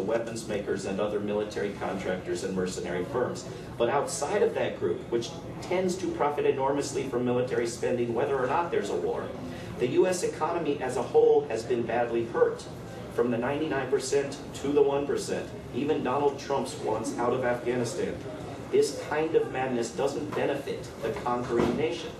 weapons makers and other military contractors and mercenary firms. But outside of that group, which tends to profit enormously from military spending whether or not there's a war, the US economy as a whole has been badly hurt. From the 99% to the 1%, even Donald Trump wants out of Afghanistan. This kind of madness doesn't benefit the conquering nation.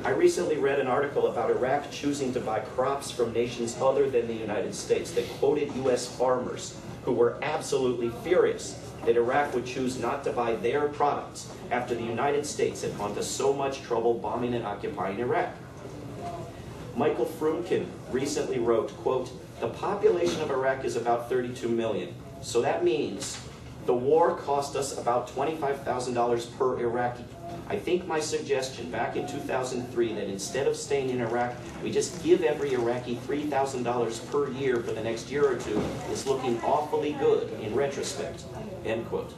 I recently read an article about Iraq choosing to buy crops from nations other than the United States that quoted US farmers who were absolutely furious that Iraq would choose not to buy their products after the United States had gone to so much trouble bombing and occupying Iraq. Michael Frumkin recently wrote, quote, "The population of Iraq is about 32 million, so that means the war cost us about $25,000 per Iraqi. I think my suggestion back in 2003 that instead of staying in Iraq, we just give every Iraqi $3,000 per year for the next year or two is looking awfully good in retrospect," end quote.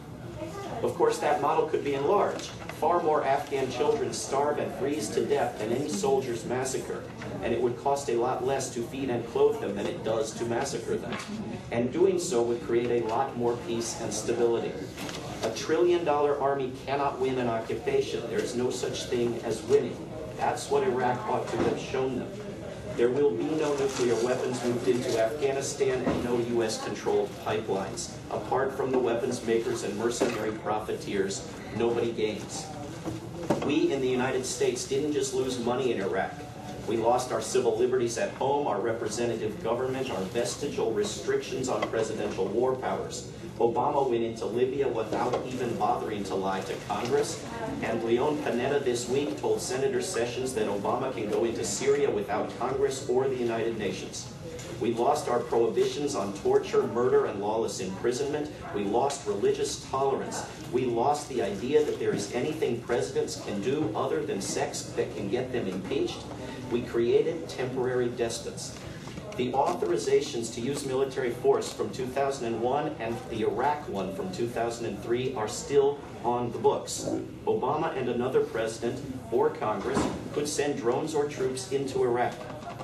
Of course, that model could be enlarged. Far more Afghan children starve and freeze to death than any soldier's massacre, and it would cost a lot less to feed and clothe them than it does to massacre them. And doing so would create a lot more peace and stability. A $1 trillion army cannot win an occupation. There is no such thing as winning. That's what Iraq ought to have shown them. There will be no nuclear weapons moved into Afghanistan and no US-controlled pipelines. Apart from the weapons makers and mercenary profiteers, nobody gains. We in the United States didn't just lose money in Iraq. We lost our civil liberties at home, our representative government, our vestigial restrictions on presidential war powers. Obama went into Libya without even bothering to lie to Congress, and Leon Panetta this week told Senator Sessions that Obama can go into Syria without Congress or the United Nations. We lost our prohibitions on torture, murder, and lawless imprisonment. We lost religious tolerance. We lost the idea that there is anything presidents can do other than sex that can get them impeached. We created temporary despots. The authorizations to use military force from 2001 and the Iraq one from 2003 are still on the books. Obama and another president or Congress could send drones or troops into Iraq.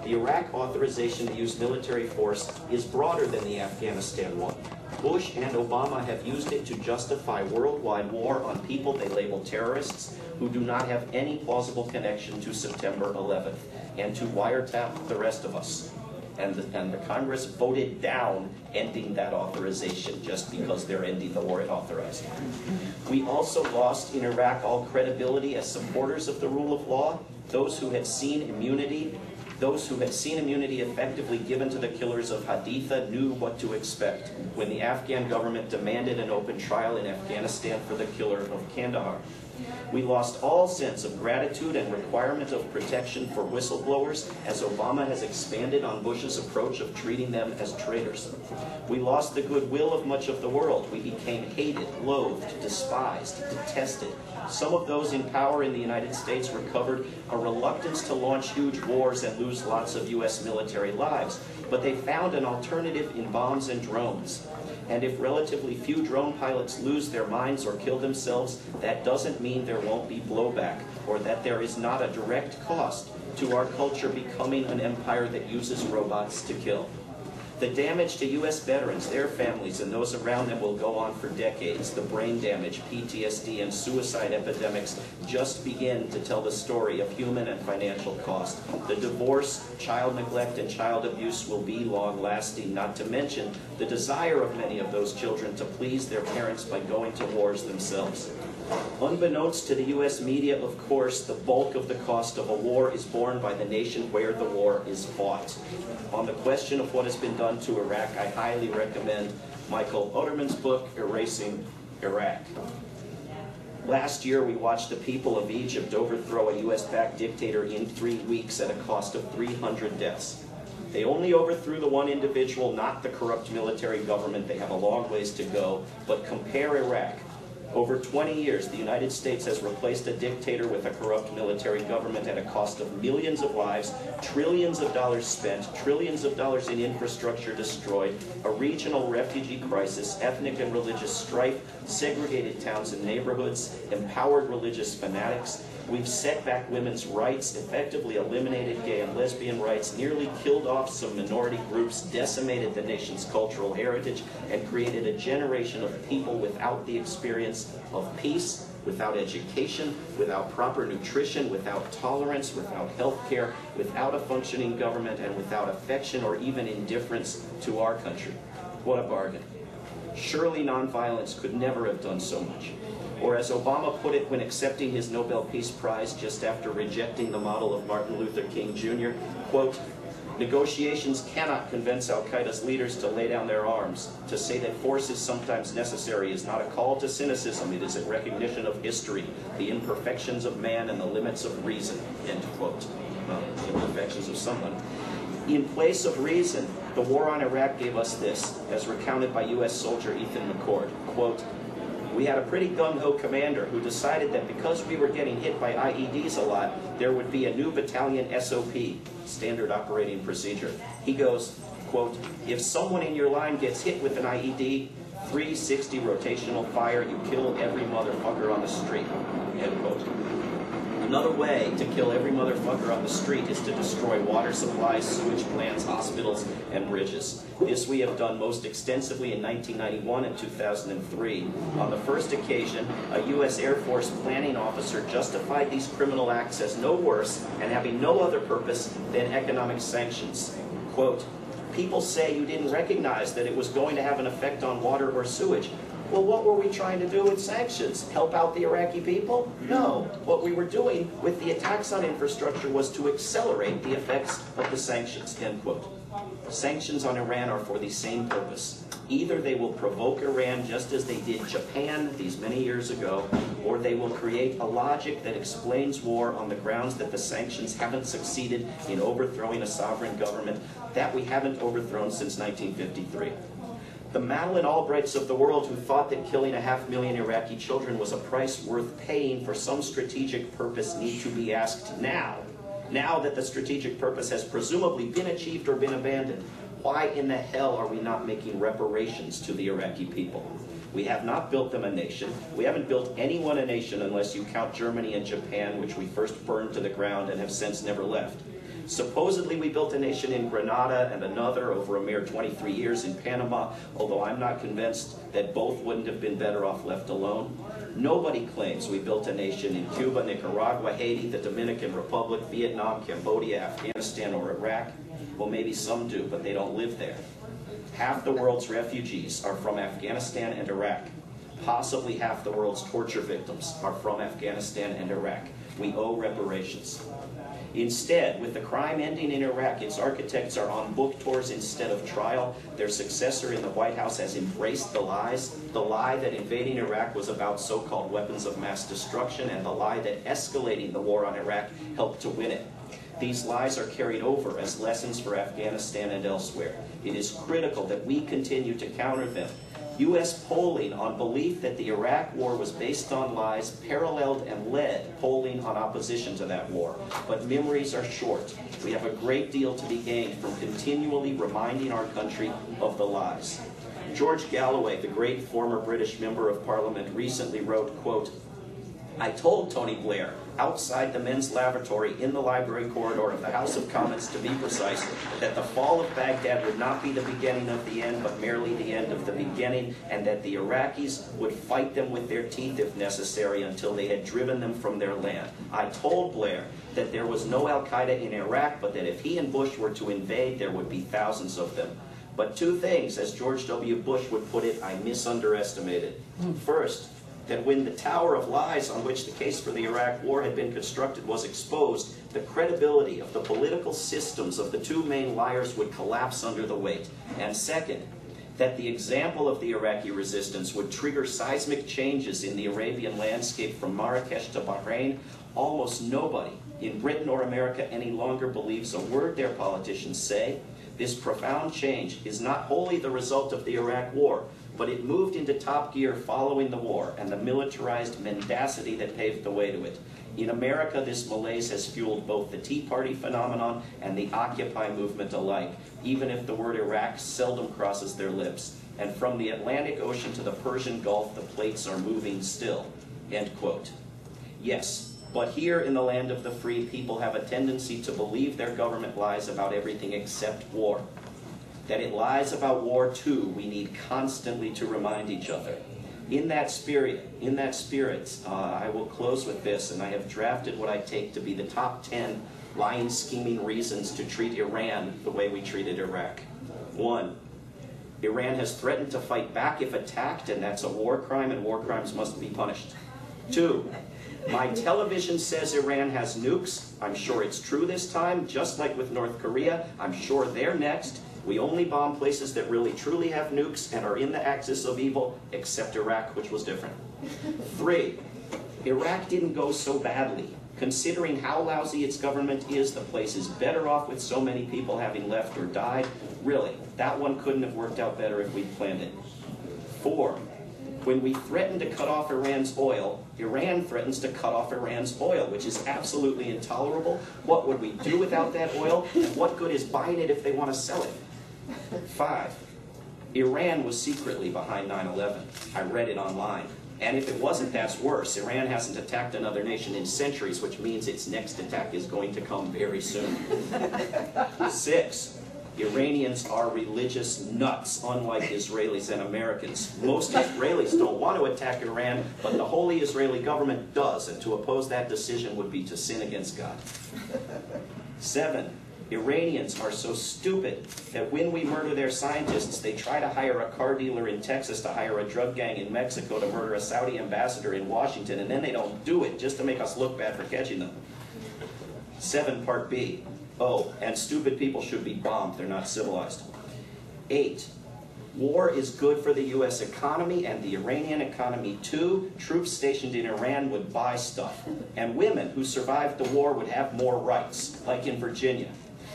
The Iraq authorization to use military force is broader than the Afghanistan one. Bush and Obama have used it to justify worldwide war on people they label terrorists who do not have any plausible connection to September 11th, and to wiretap the rest of us. And the Congress voted down ending that authorization just because they're ending the war it authorized. We also lost in Iraq all credibility as supporters of the rule of law. Those who had seen immunity effectively given to the killers of Haditha knew what to expect when the Afghan government demanded an open trial in Afghanistan for the killer of Kandahar. We lost all sense of gratitude and requirement of protection for whistleblowers as Obama has expanded on Bush's approach of treating them as traitors. We lost the goodwill of much of the world. We became hated, loathed, despised, detested. Some of those in power in the United States recovered a reluctance to launch huge wars and lose lots of US military lives, but they found an alternative in bombs and drones. And if relatively few drone pilots lose their minds or kill themselves, that doesn't mean there won't be blowback, or that there is not a direct cost to our culture becoming an empire that uses robots to kill. The damage to US veterans, their families, and those around them will go on for decades. The brain damage, PTSD, and suicide epidemics just begin to tell the story of human and financial cost. The divorce, child neglect, and child abuse will be long-lasting, not to mention the desire of many of those children to please their parents by going to wars themselves. Unbeknownst to the US media, of course, the bulk of the cost of a war is borne by the nation where the war is fought. On the question of what has been done to Iraq, I highly recommend Michael Otterman's book, Erasing Iraq. Last year, we watched the people of Egypt overthrow a US-backed dictator in 3 weeks at a cost of 300 deaths. They only overthrew the one individual, not the corrupt military government. They have a long ways to go. But compare Iraq. Over 20 years, the United States has replaced a dictator with a corrupt military government at a cost of millions of lives, trillions of dollars spent, trillions of dollars in infrastructure destroyed, a regional refugee crisis, ethnic and religious strife, segregated towns and neighborhoods, empowered religious fanatics. We've set back women's rights, effectively eliminated gay and lesbian rights, nearly killed off some minority groups, decimated the nation's cultural heritage, and created a generation of people without the experience of peace, without education, without proper nutrition, without tolerance, without health care, without a functioning government, and without affection or even indifference to our country. What a bargain. Surely nonviolence could never have done so much. Or as Obama put it when accepting his Nobel Peace Prize just after rejecting the model of Martin Luther King Jr., quote, "Negotiations cannot convince al-Qaeda's leaders to lay down their arms. To say that force is sometimes necessary is not a call to cynicism, it is a recognition of history, the imperfections of man and the limits of reason," end quote. Well, the imperfections of someone. In place of reason, the war on Iraq gave us this, as recounted by U.S. soldier Ethan McCord, quote, "We had a pretty gung-ho commander who decided that because we were getting hit by IEDs a lot, there would be a new battalion SOP, standard operating procedure. He goes, quote, if someone in your line gets hit with an IED, 360 rotational fire, you kill every motherfucker on the street," end quote. Another way to kill every motherfucker on the street is to destroy water supplies, sewage plants, hospitals, and bridges. This we have done most extensively in 1991 and 2003. On the first occasion, a U.S. Air Force planning officer justified these criminal acts as no worse and having no other purpose than economic sanctions. Quote, "People say you didn't recognize that it was going to have an effect on water or sewage. Well, what were we trying to do with sanctions? Help out the Iraqi people? No. What we were doing with the attacks on infrastructure was to accelerate the effects of the sanctions," end quote. Sanctions on Iran are for the same purpose. Either they will provoke Iran just as they did Japan these many years ago, or they will create a logic that explains war on the grounds that the sanctions haven't succeeded in overthrowing a sovereign government that we haven't overthrown since 1953. The Madeleine Albrights of the world who thought that killing 500,000 Iraqi children was a price worth paying for some strategic purpose need to be asked now that the strategic purpose has presumably been achieved or been abandoned. Why in the hell are we not making reparations to the Iraqi people? We have not built them a nation. We haven't built anyone a nation unless you count Germany and Japan, which we first burned to the ground and have since never left. Supposedly we built a nation in Grenada and another over a mere 23 years in Panama, although I'm not convinced that both wouldn't have been better off left alone. Nobody claims we built a nation in Cuba, Nicaragua, Haiti, the Dominican Republic, Vietnam, Cambodia, Afghanistan, or Iraq. Well, maybe some do, but they don't live there. Half the world's refugees are from Afghanistan and Iraq. Possibly half the world's torture victims are from Afghanistan and Iraq. We owe reparations. Instead, with the crime ending in Iraq, its architects are on book tours instead of trial. Their successor in the White House has embraced the lies. The lie that invading Iraq was about so-called weapons of mass destruction, and the lie that escalating the war on Iraq helped to win it. These lies are carried over as lessons for Afghanistan and elsewhere. It is critical that we continue to counter them. U.S. polling on belief that the Iraq war was based on lies paralleled and led polling on opposition to that war. But memories are short. We have a great deal to be gained from continually reminding our country of the lies. George Galloway, the great former British member of Parliament, recently wrote, quote, "I told Tony Blair, outside the men's lavatory in the library corridor of the House of Commons, to be precise, that the fall of Baghdad would not be the beginning of the end, but merely the end of the beginning, and that the Iraqis would fight them with their teeth if necessary until they had driven them from their land. I told Blair that there was no Al-Qaeda in Iraq, but that if he and Bush were to invade, there would be thousands of them. But two things, as George W. Bush would put it, I misunderestimated. First, that when the tower of lies on which the case for the Iraq war had been constructed was exposed, the credibility of the political systems of the two main liars would collapse under the weight. And second, that the example of the Iraqi resistance would trigger seismic changes in the Arabian landscape from Marrakesh to Bahrain. Almost nobody in Britain or America any longer believes a word their politicians say. This profound change is not wholly the result of the Iraq war, but it moved into top gear following the war and the militarized mendacity that paved the way to it. In America, this malaise has fueled both the Tea Party phenomenon and the Occupy movement alike, even if the word Iraq seldom crosses their lips. And from the Atlantic Ocean to the Persian Gulf, the plates are moving still." End quote. Yes, but here in the land of the free, people have a tendency to believe their government lies about everything except war. That it lies about war too, we need constantly to remind each other. In that spirit, I will close with this, and I have drafted what I take to be the top 10 lying, scheming reasons to treat Iran the way we treated Iraq. 1, Iran has threatened to fight back if attacked, and that's a war crime, and war crimes must be punished. 2, my television says Iran has nukes. I'm sure it's true this time, just like with North Korea. I'm sure they're next. We only bomb places that really truly have nukes and are in the axis of evil, except Iraq, which was different. 3, Iraq didn't go so badly. Considering how lousy its government is, the place is better off with so many people having left or died. Really, that one couldn't have worked out better if we'd planned it. 4, when we threaten to cut off Iran's oil, Iran threatens to cut off Iran's oil, which is absolutely intolerable. What would we do without that oil? And what good is buying it if they want to sell it? 5, Iran was secretly behind 9/11. I read it online. And if it wasn't, that's worse. Iran hasn't attacked another nation in centuries, which means its next attack is going to come very soon. 6, Iranians are religious nuts, unlike Israelis and Americans. Most Israelis don't want to attack Iran, but the holy Israeli government does, and to oppose that decision would be to sin against God. 7, Iranians are so stupid that when we murder their scientists, they try to hire a car dealer in Texas to hire a drug gang in Mexico to murder a Saudi ambassador in Washington, and then they don't do it just to make us look bad for catching them. 7, Part B. Oh, and stupid people should be bombed. They're not civilized. 8, war is good for the U.S. economy and the Iranian economy too. Troops stationed in Iran would buy stuff. And women who survived the war would have more rights, like in Virginia.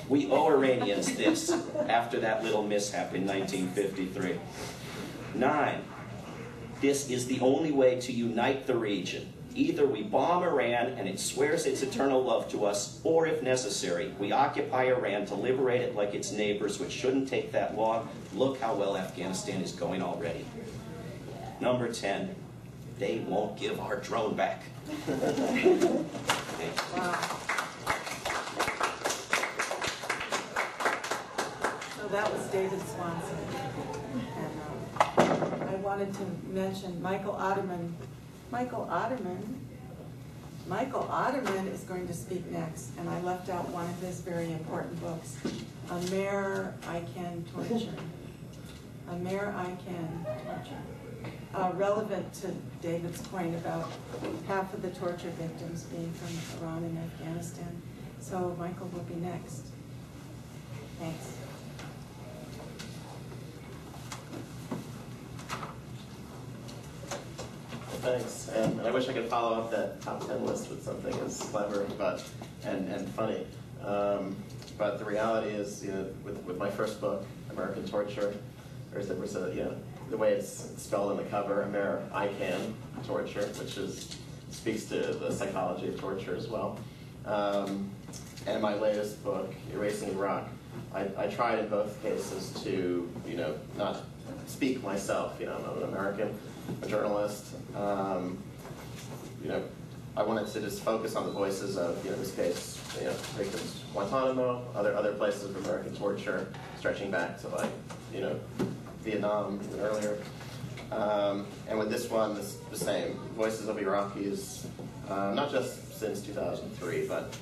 We owe Iranians this after that little mishap in 1953. 9, this is the only way to unite the region. Either we bomb Iran and it swears its eternal love to us, or if necessary, we occupy Iran to liberate it like its neighbors, which shouldn't take that long. Look how well Afghanistan is going already. Number 10, they won't give our drone back. Wow. So that was David Swanson. And I wanted to mention Michael Otterman. Michael Otterman is going to speak next, and I left out one of his very important books, American Torture. Relevant to David's point about half of the torture victims being from Iran and Afghanistan. So Michael will be next. Thanks. Thanks, and I wish I could follow up that top 10 list with something as clever and funny. But the reality is, with my first book, American Torture, there was the way it's spelled on the cover, American Torture, which speaks to the psychology of torture as well. And my latest book, Erasing Iraq, I tried in both cases to, not speak myself. I'm an American, a journalist. I wanted to just focus on the voices of, in this case, victims of Guantanamo, other places of American torture, stretching back to Vietnam, even earlier. And with this one, the same. Voices of Iraqis, not just since 2003, but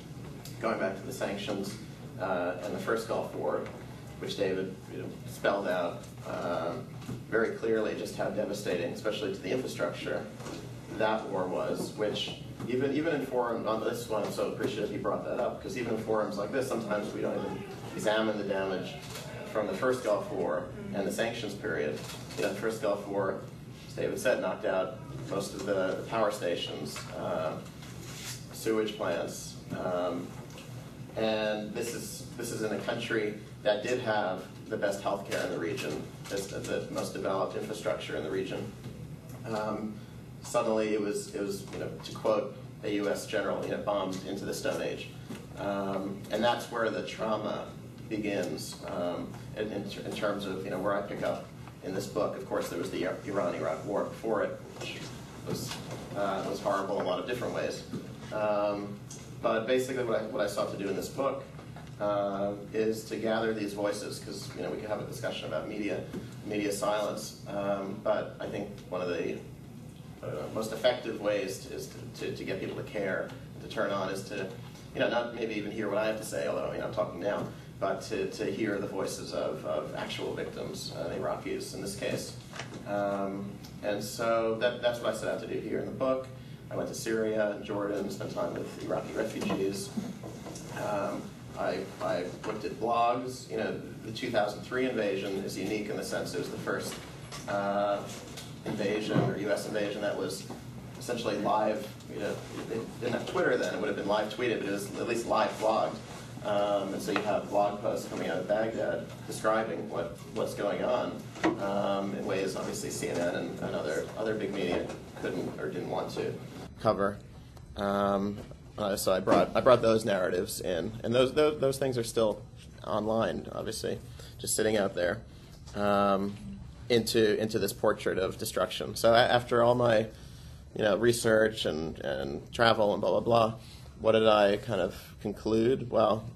going back to the sanctions and the first Gulf War, which David spelled out very clearly just how devastating, especially to the infrastructure, that war was, which even in forums on this one, I'm so appreciative he brought that up, because even in forums like this, sometimes we don't even examine the damage from the first Gulf War and the sanctions period. The first Gulf War, as David said, knocked out most of the power stations, sewage plants, And this is in a country that did have the best healthcare in the region, the most developed infrastructure in the region. Suddenly, it was to quote a U.S. general, bombed into the Stone Age, and that's where the trauma begins in terms of where I pick up in this book. Of course, there was the Iran-Iraq War before it, which was horrible in a lot of different ways. But basically, what I sought to do in this book is to gather these voices, because we could have a discussion about media silence. But I think one of the most effective ways is to get people to care, to turn on, is to not maybe even hear what I have to say, although I'm talking now, but to hear the voices of actual victims, the Iraqis in this case. And so that's what I set out to do here in the book. I went to Syria and Jordan, spent time with Iraqi refugees. I looked at blogs. The 2003 invasion is unique in the sense it was the first invasion or U.S. invasion that was essentially live. They didn't have Twitter then; it would have been live tweeted, but it was at least live blogged. And so you have blog posts coming out of Baghdad describing what's going on in ways obviously CNN and other big media couldn't or didn't want to cover. So I brought those narratives in, and those things are still online, obviously, just sitting out there, into this portrait of destruction. So after all my research and travel and blah blah blah, what did I kind of conclude? Well,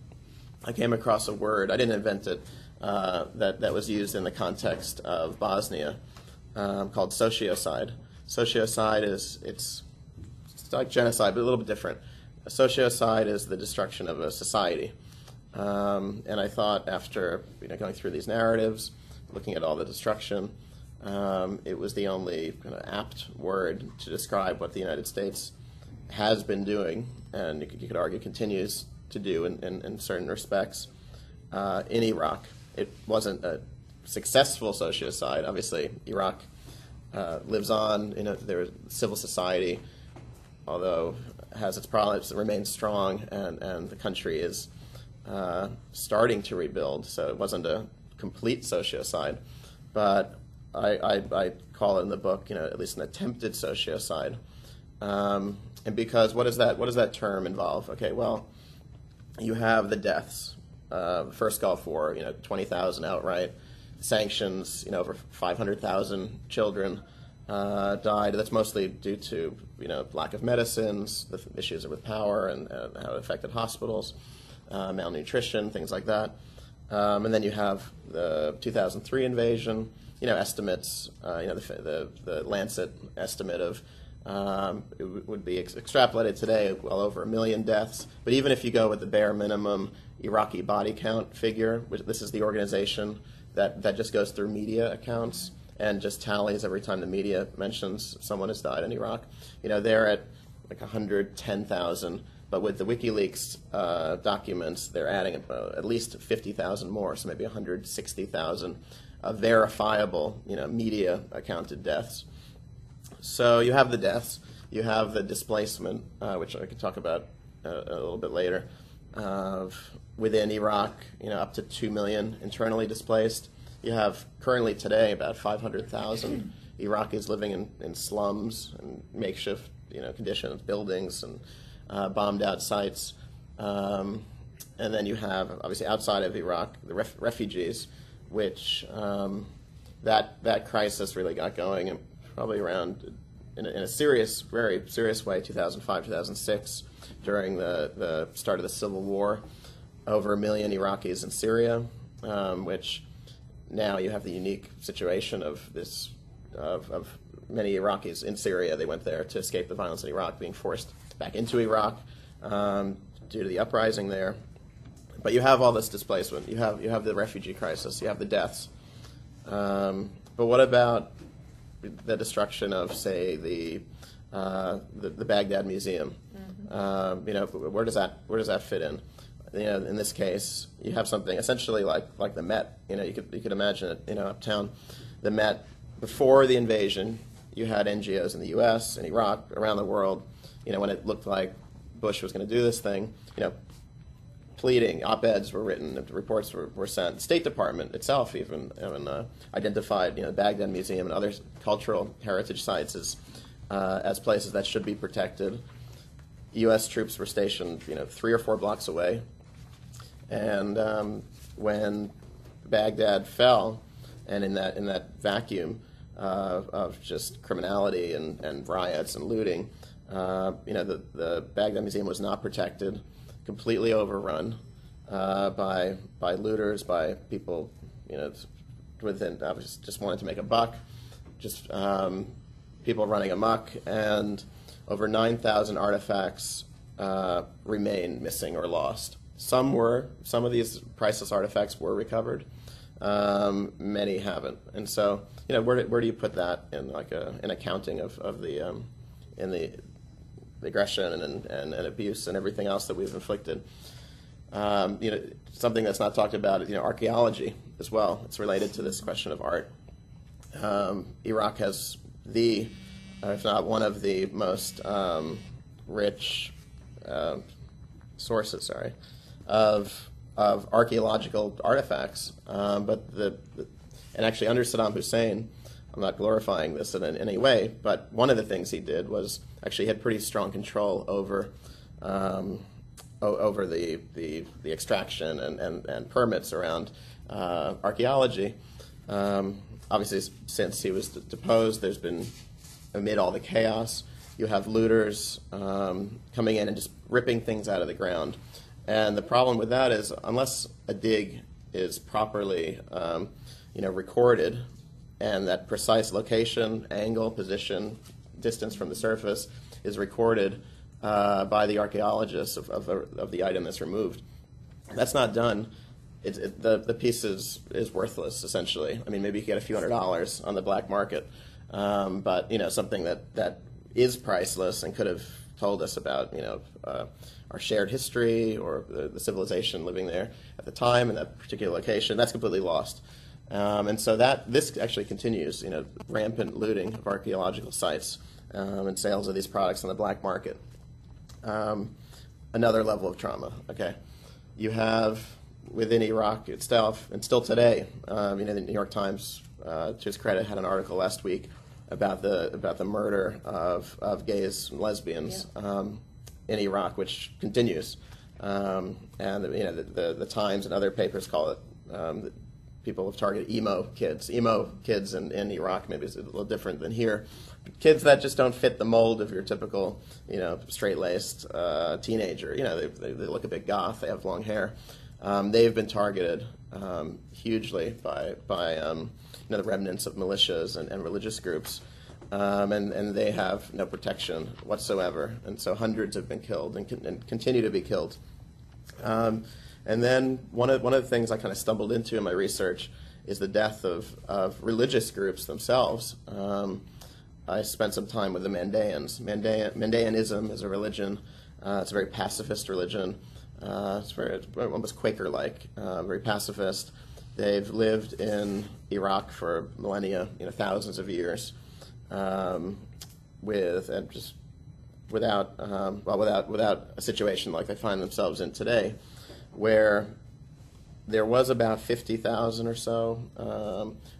I came across a word. I didn't invent it. That was used in the context of Bosnia, called sociocide. Sociocide it's like genocide, but a little bit different. A sociocide is the destruction of a society. And I thought, after going through these narratives, looking at all the destruction, it was the only kind of apt word to describe what the United States has been doing, and you could argue continues to do in certain respects in Iraq. It wasn't a successful sociocide. Obviously, Iraq lives on. There is civil society, although has its problems, it remains strong, and the country is starting to rebuild. So it wasn't a complete sociocide, but I call it in the book, at least an attempted sociocide. And because what does that term involve? Okay, well, you have the deaths. First Gulf War, 20,000 outright. Sanctions, over 500,000 children died. That's mostly due to lack of medicines, the issues with power and how it affected hospitals, malnutrition, things like that. And then you have the 2003 invasion. Estimates. The Lancet estimate of it would be extrapolated today well over 1 million deaths. But even if you go with the bare minimum Iraqi body count figure, which this is the organization that just goes through media accounts and just tallies every time the media mentions someone has died in Iraq. They're at like 110,000, but with the WikiLeaks documents, they're adding at least 50,000 more, so maybe 160,000 verifiable, media accounted deaths. So you have the deaths, you have the displacement, which I could talk about a little bit later, within Iraq, up to 2 million internally displaced. You have currently today about 500,000 Iraqis living in slums and makeshift, conditions, buildings and bombed out sites. And then you have, obviously, outside of Iraq, the refugees, which that crisis really got going probably around, in a serious, very serious way, 2005, 2006, during the start of the Civil War. Over 1 million Iraqis in Syria, which now you have the unique situation of many Iraqis in Syria. They went there to escape the violence in Iraq, being forced back into Iraq due to the uprising there. But you have all this displacement. You have the refugee crisis. You have the deaths. But what about the destruction of, say, the Baghdad Museum? Mm-hmm. Where does that fit in? In this case, you have something essentially like the Met. You could imagine it. Uptown, the Met. Before the invasion, you had NGOs in the U.S. and Iraq, around the world. When it looked like Bush was going to do this thing, pleading, op-eds were written, reports were sent. The State Department itself even identified, Baghdad Museum and other cultural heritage sites as places that should be protected. U.S. troops were stationed, 3 or 4 blocks away. And when Baghdad fell, and in that vacuum of just criminality and riots and looting, the Baghdad Museum was not protected, completely overrun by looters, by people, just wanted to make a buck, just people running amok, and over 9,000 artifacts remain missing or lost. Some of these priceless artifacts were recovered. Many haven't, and so where do you put that in an accounting of the aggression and abuse and everything else that we've inflicted? Something that's not talked about, archaeology as well. It's related to this question of art. Iraq has if not one of the most rich sources, of archaeological artifacts, and actually under Saddam Hussein, I'm not glorifying this in any way, but one of the things he did was actually had pretty strong control over the extraction and permits around archaeology. Obviously, since he was deposed, there's been, amid all the chaos, you have looters coming in and just ripping things out of the ground. And the problem with that is, unless a dig is properly, recorded, and that precise location, angle, position, distance from the surface is recorded by the archaeologists of the item that's removed, that's not done. The piece is worthless, essentially. I mean, maybe you get a few $100s on the black market, but something that is priceless and could have told us about our shared history or the civilization living there at the time in that particular location, that's completely lost. And so this actually continues, rampant looting of archaeological sites and sales of these products on the black market. Another level of trauma. Okay, you have within Iraq itself, and still today, the New York Times, to its credit, had an article last week about the murder of gays and lesbians in Iraq, which continues. And the Times and other papers call it. People have targeted emo kids. Emo kids in Iraq maybe is a little different than here. Kids that just don't fit the mold of your typical, straight-laced teenager. They look a bit goth. They have long hair. They've been targeted hugely by the remnants of militias and religious groups, and they have no protection whatsoever. And so hundreds have been killed and continue to be killed. And then one of the things I kind of stumbled into in my research is the death of religious groups themselves. I spent some time with the Mandaeans. Mandaeanism is a religion. It's a very pacifist religion. It's almost Quaker-like, very pacifist. They've lived in Iraq for millennia, thousands of years, without a situation like they find themselves in today, where there was about 50,000 or so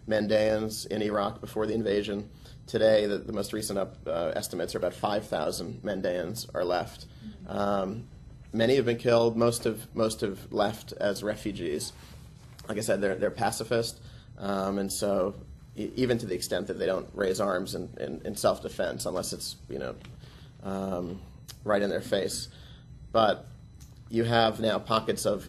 Mandaeans in Iraq before the invasion. Today, the most recent estimates are about 5,000 Mandaeans are left. Many have been killed. Most have left as refugees. Like I said, they're pacifist, and so even to the extent that they don't raise arms in self-defense, unless it's right in their face. But you have now pockets of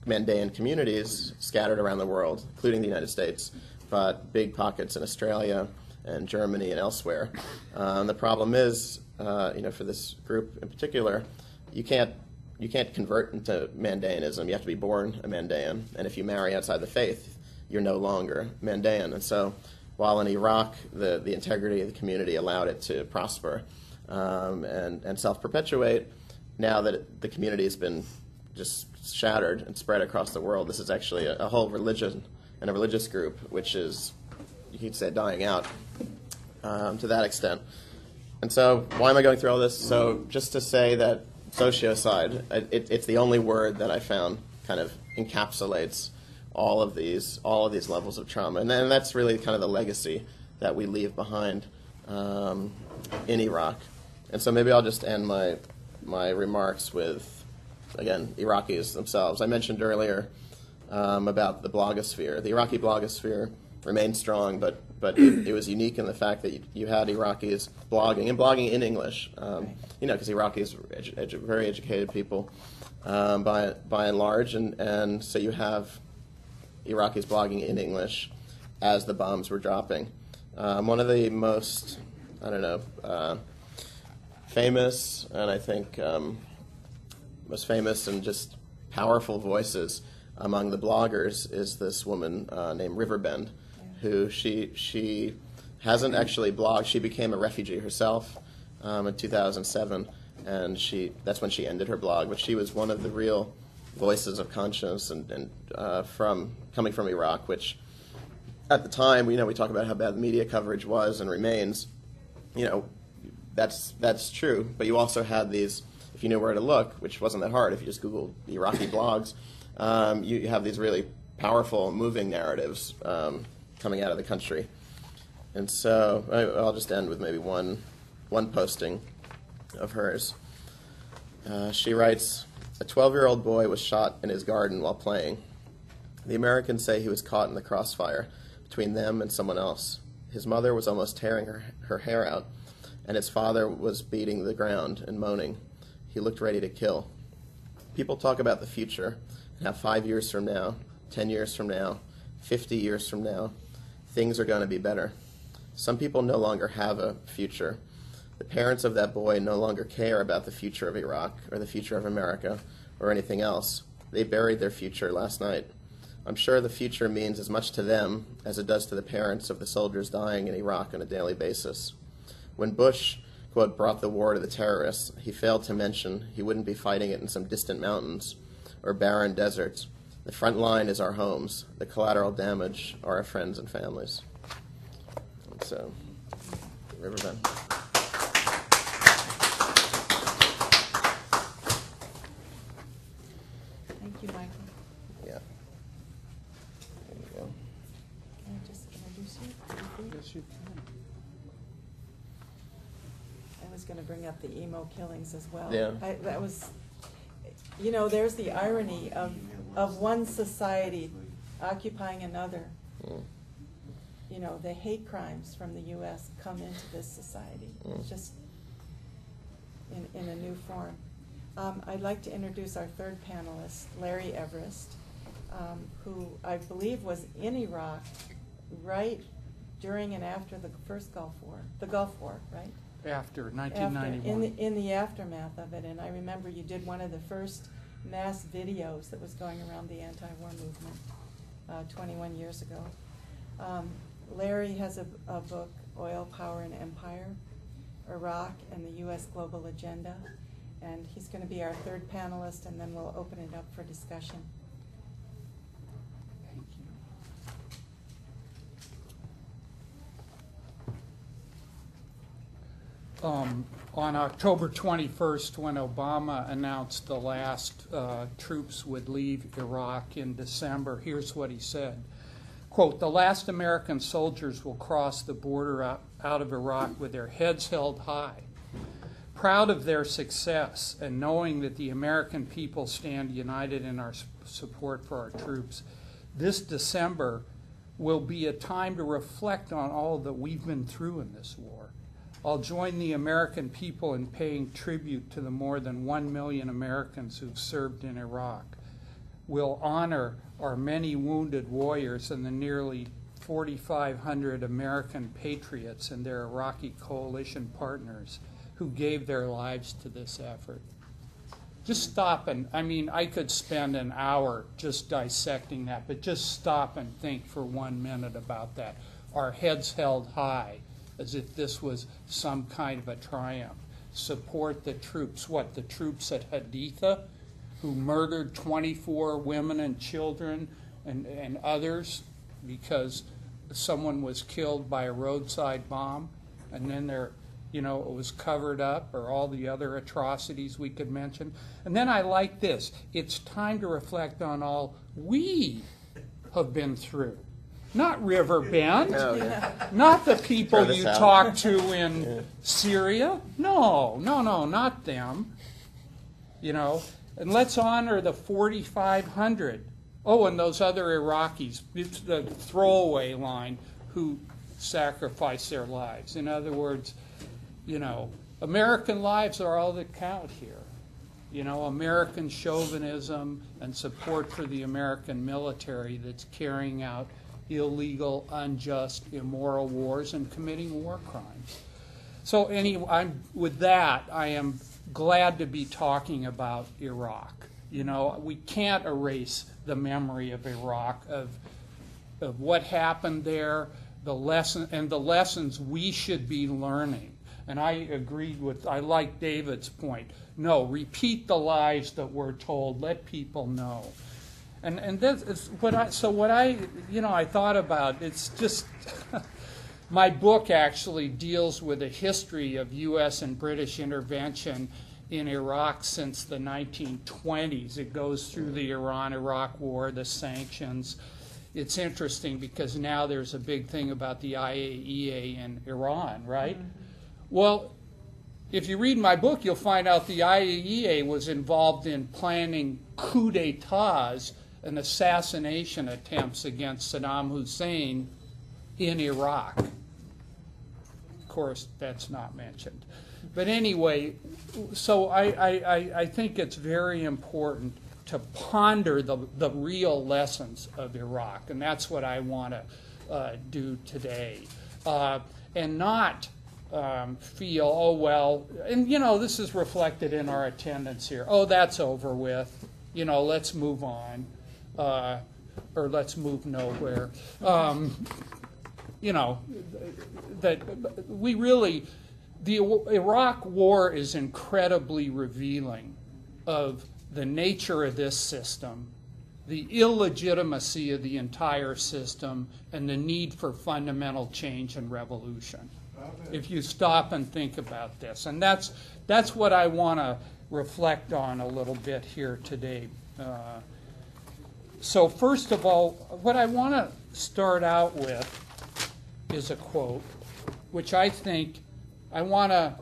Mandaean communities scattered around the world, including the United States, but big pockets in Australia and Germany and elsewhere. The problem is, for this group in particular, you can't convert into Mandaeanism. You have to be born a Mandaean, and if you marry outside the faith, you're no longer Mandaean. And so, while in Iraq the integrity of the community allowed it to prosper and self-perpetuate, now that the community has been just shattered and spread across the world, this is actually a whole religion and a religious group which is, you could say, dying out to that extent. And so, why am I going through all this? So, just to say that sociocide. It's the only word that I found kind of encapsulates all of these levels of trauma, and that's really kind of the legacy that we leave behind in Iraq. And so maybe I'll just end my remarks with, again, Iraqis themselves. I mentioned earlier about the blogosphere. The Iraqi blogosphere remained strong, but it was unique in the fact that you had Iraqis blogging, and blogging in English, because Iraqis are very educated people by and large, and so you have Iraqis blogging in English as the bombs were dropping. One of the most, famous, and I think most famous and just powerful voices among the bloggers is this woman named Riverbend, who she hasn't actually blogged. She became a refugee herself in 2007, and that's when she ended her blog. But she was one of the real voices of conscience and coming from Iraq, which at the time, we talk about how bad the media coverage was and remains. That's true. But you also had these, if you knew where to look, which wasn't that hard, if you just Googled Iraqi blogs, you have these really powerful, moving narratives coming out of the country. And so I'll just end with maybe one posting of hers. She writes, "A 12-year-old boy was shot in his garden while playing. The Americans say he was caught in the crossfire between them and someone else. His mother was almost tearing her hair out, and his father was beating the ground and moaning. He looked ready to kill. People talk about the future, and how 5 years from now, 10 years from now, 50 years from now, things are going to be better. Some people no longer have a future. The parents of that boy no longer care about the future of Iraq or the future of America or anything else. They buried their future last night. I'm sure the future means as much to them as it does to the parents of the soldiers dying in Iraq on a daily basis. When Bush, quote, brought the war to the terrorists, he failed to mention he wouldn't be fighting it in some distant mountains or barren deserts. The front line is our homes. The collateral damage are our friends and families." And so, Riverbend. Thank you, Michael. Yeah. There you go. Can I just introduce you? Yes, you can. I was going to bring up the emo killings as well. Yeah. That was, there's the irony of one society occupying another. Mm. The hate crimes from the U.S. come into this society, just in a new form. I'd like to introduce our third panelist, Larry Everest, who I believe was in Iraq right during and after the first Gulf War, right? After 1991. In the aftermath of it, and I remember you did one of the first mass videos that was going around the anti-war movement 21 years ago. Larry has a book, Oil, Power, and Empire, Iraq and the U.S. Global Agenda, and he's going to be our third panelist, and then we'll open it up for discussion. Thank you. On October 21st, when Obama announced the last troops would leave Iraq in December, here's what he said. Quote, "The last American soldiers will cross the border out of Iraq with their heads held high, proud of their success and knowing that the American people stand united in our support for our troops. This December will be a time to reflect on all that we've been through in this war. I'll join the American people in paying tribute to the more than 1 million Americans who've served in Iraq. We'll honor our many wounded warriors and the nearly 4,500 American patriots and their Iraqi coalition partners who gave their lives to this effort." Just stop and, I could spend an hour just dissecting that, but just stop and think for 1 minute about that. Our heads held high, as if this was some kind of a triumph. Support the troops. What, the troops at Haditha, who murdered 24 women and children and others because someone was killed by a roadside bomb, and then it was covered up, or all the other atrocities we could mention. And then I like this. It's time to reflect on all we have been through. Not River Bend, not the people you talked to in Syria. No, not them. And let's honor the 4,500. Oh, and those other Iraqis, it's the throwaway line, who sacrificed their lives. In other words, American lives are all that count here. American chauvinism and support for the American military that's carrying out illegal, unjust, immoral wars and committing war crimes. So anyway, with that, I am glad to be talking about Iraq. We can't erase the memory of Iraq, of what happened there, the lessons we should be learning. And I like David's point. No, repeat the lies that we're told. Let people know. And this is what I thought about. It's just my book actually deals with a history of U.S. and British intervention in Iraq since the 1920s. It goes through the Iran-Iraq War, the sanctions. It's interesting because now there's a big thing about the IAEA in Iran, right? Mm-hmm. Well, if you read my book, you'll find out the IAEA was involved in planning coups d'etats and assassination attempts against Saddam Hussein in Iraq. Of course, that's not mentioned. But anyway, so I think it's very important to ponder the real lessons of Iraq, and that's what I want to do today. And not feel, oh, well, and this is reflected in our attendance here. Oh, that's over with. Let's move on. Or let's move nowhere. That we really, the Iraq War is incredibly revealing of the nature of this system, the illegitimacy of the entire system, and the need for fundamental change and revolution. If you stop and think about this. And that's what I want to reflect on a little bit here today. So first of all, what I want to start out with is a quote, which I think I want to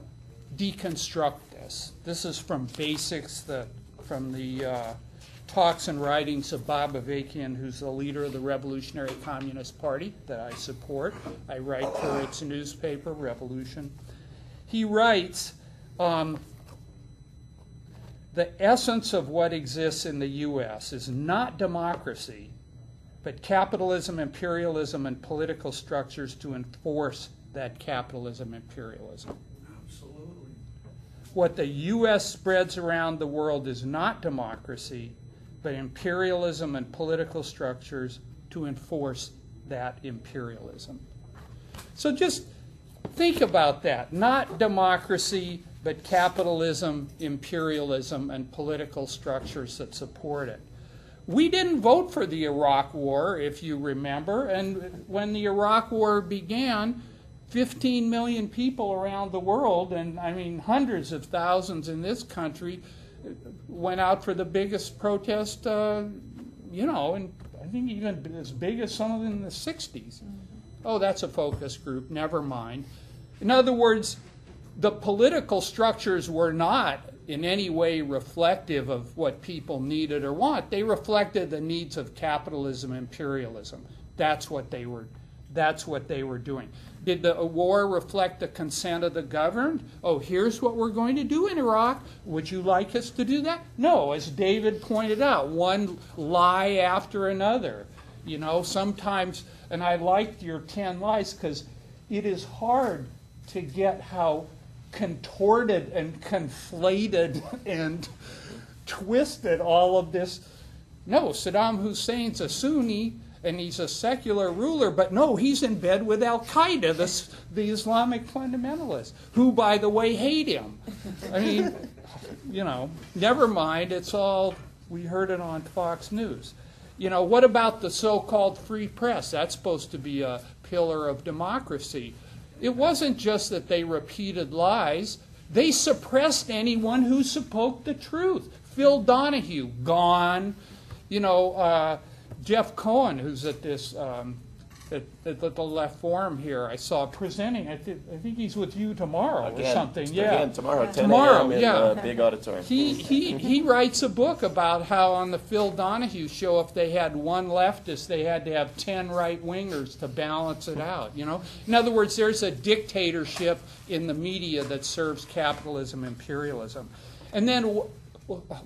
deconstruct this. This is from Basics, from the talks and writings of Bob Avakian, who's the leader of the Revolutionary Communist Party that I support. I write for its newspaper, Revolution. He writes, the essence of what exists in the U.S. is not democracy, but capitalism, imperialism, and political structures to enforce that capitalism, imperialism. Absolutely. What the U.S. spreads around the world is not democracy, but imperialism and political structures to enforce that imperialism. So just think about that. Not democracy, but capitalism, imperialism, and political structures that support it. We didn't vote for the Iraq War, if you remember, and when the Iraq War began, 15 million people around the world, and I mean hundreds of thousands in this country, went out for the biggest protest, and I think even as big as some of them in the 60s. Oh, that's a focus group, never mind. In other words, the political structures were not in any way reflective of what people needed or want. They reflected the needs of capitalism, imperialism. That's what they were doing. Did the war reflect the consent of the governed? Oh, here's what we're going to do in Iraq. Would you like us to do that? No, as David pointed out, one lie after another. Sometimes, and I liked your 10 lies because it is hard to get how contorted and conflated and twisted all of this. No, Saddam Hussein's a Sunni and he's a secular ruler, but no, he's in bed with Al-Qaeda, the Islamic fundamentalists, who, by the way, hate him. I mean, never mind, it's all, we heard it on Fox News. What about the so-called free press? That's supposed to be a pillar of democracy. it wasn't just that they repeated lies. They suppressed anyone who spoke the truth. Phil Donahue, gone. You know, Jeff Cohen, who's at this at the Left Forum here, I saw presenting. I think he's with you tomorrow or something. Yeah, again, tomorrow, 10 tomorrow, a.m. in yeah. Big Auditorium. He writes a book about how on the Phil Donahue show, if they had one leftist, they had to have 10 right-wingers to balance it out, you know? In other words, there's a dictatorship in the media that serves capitalism, imperialism. And then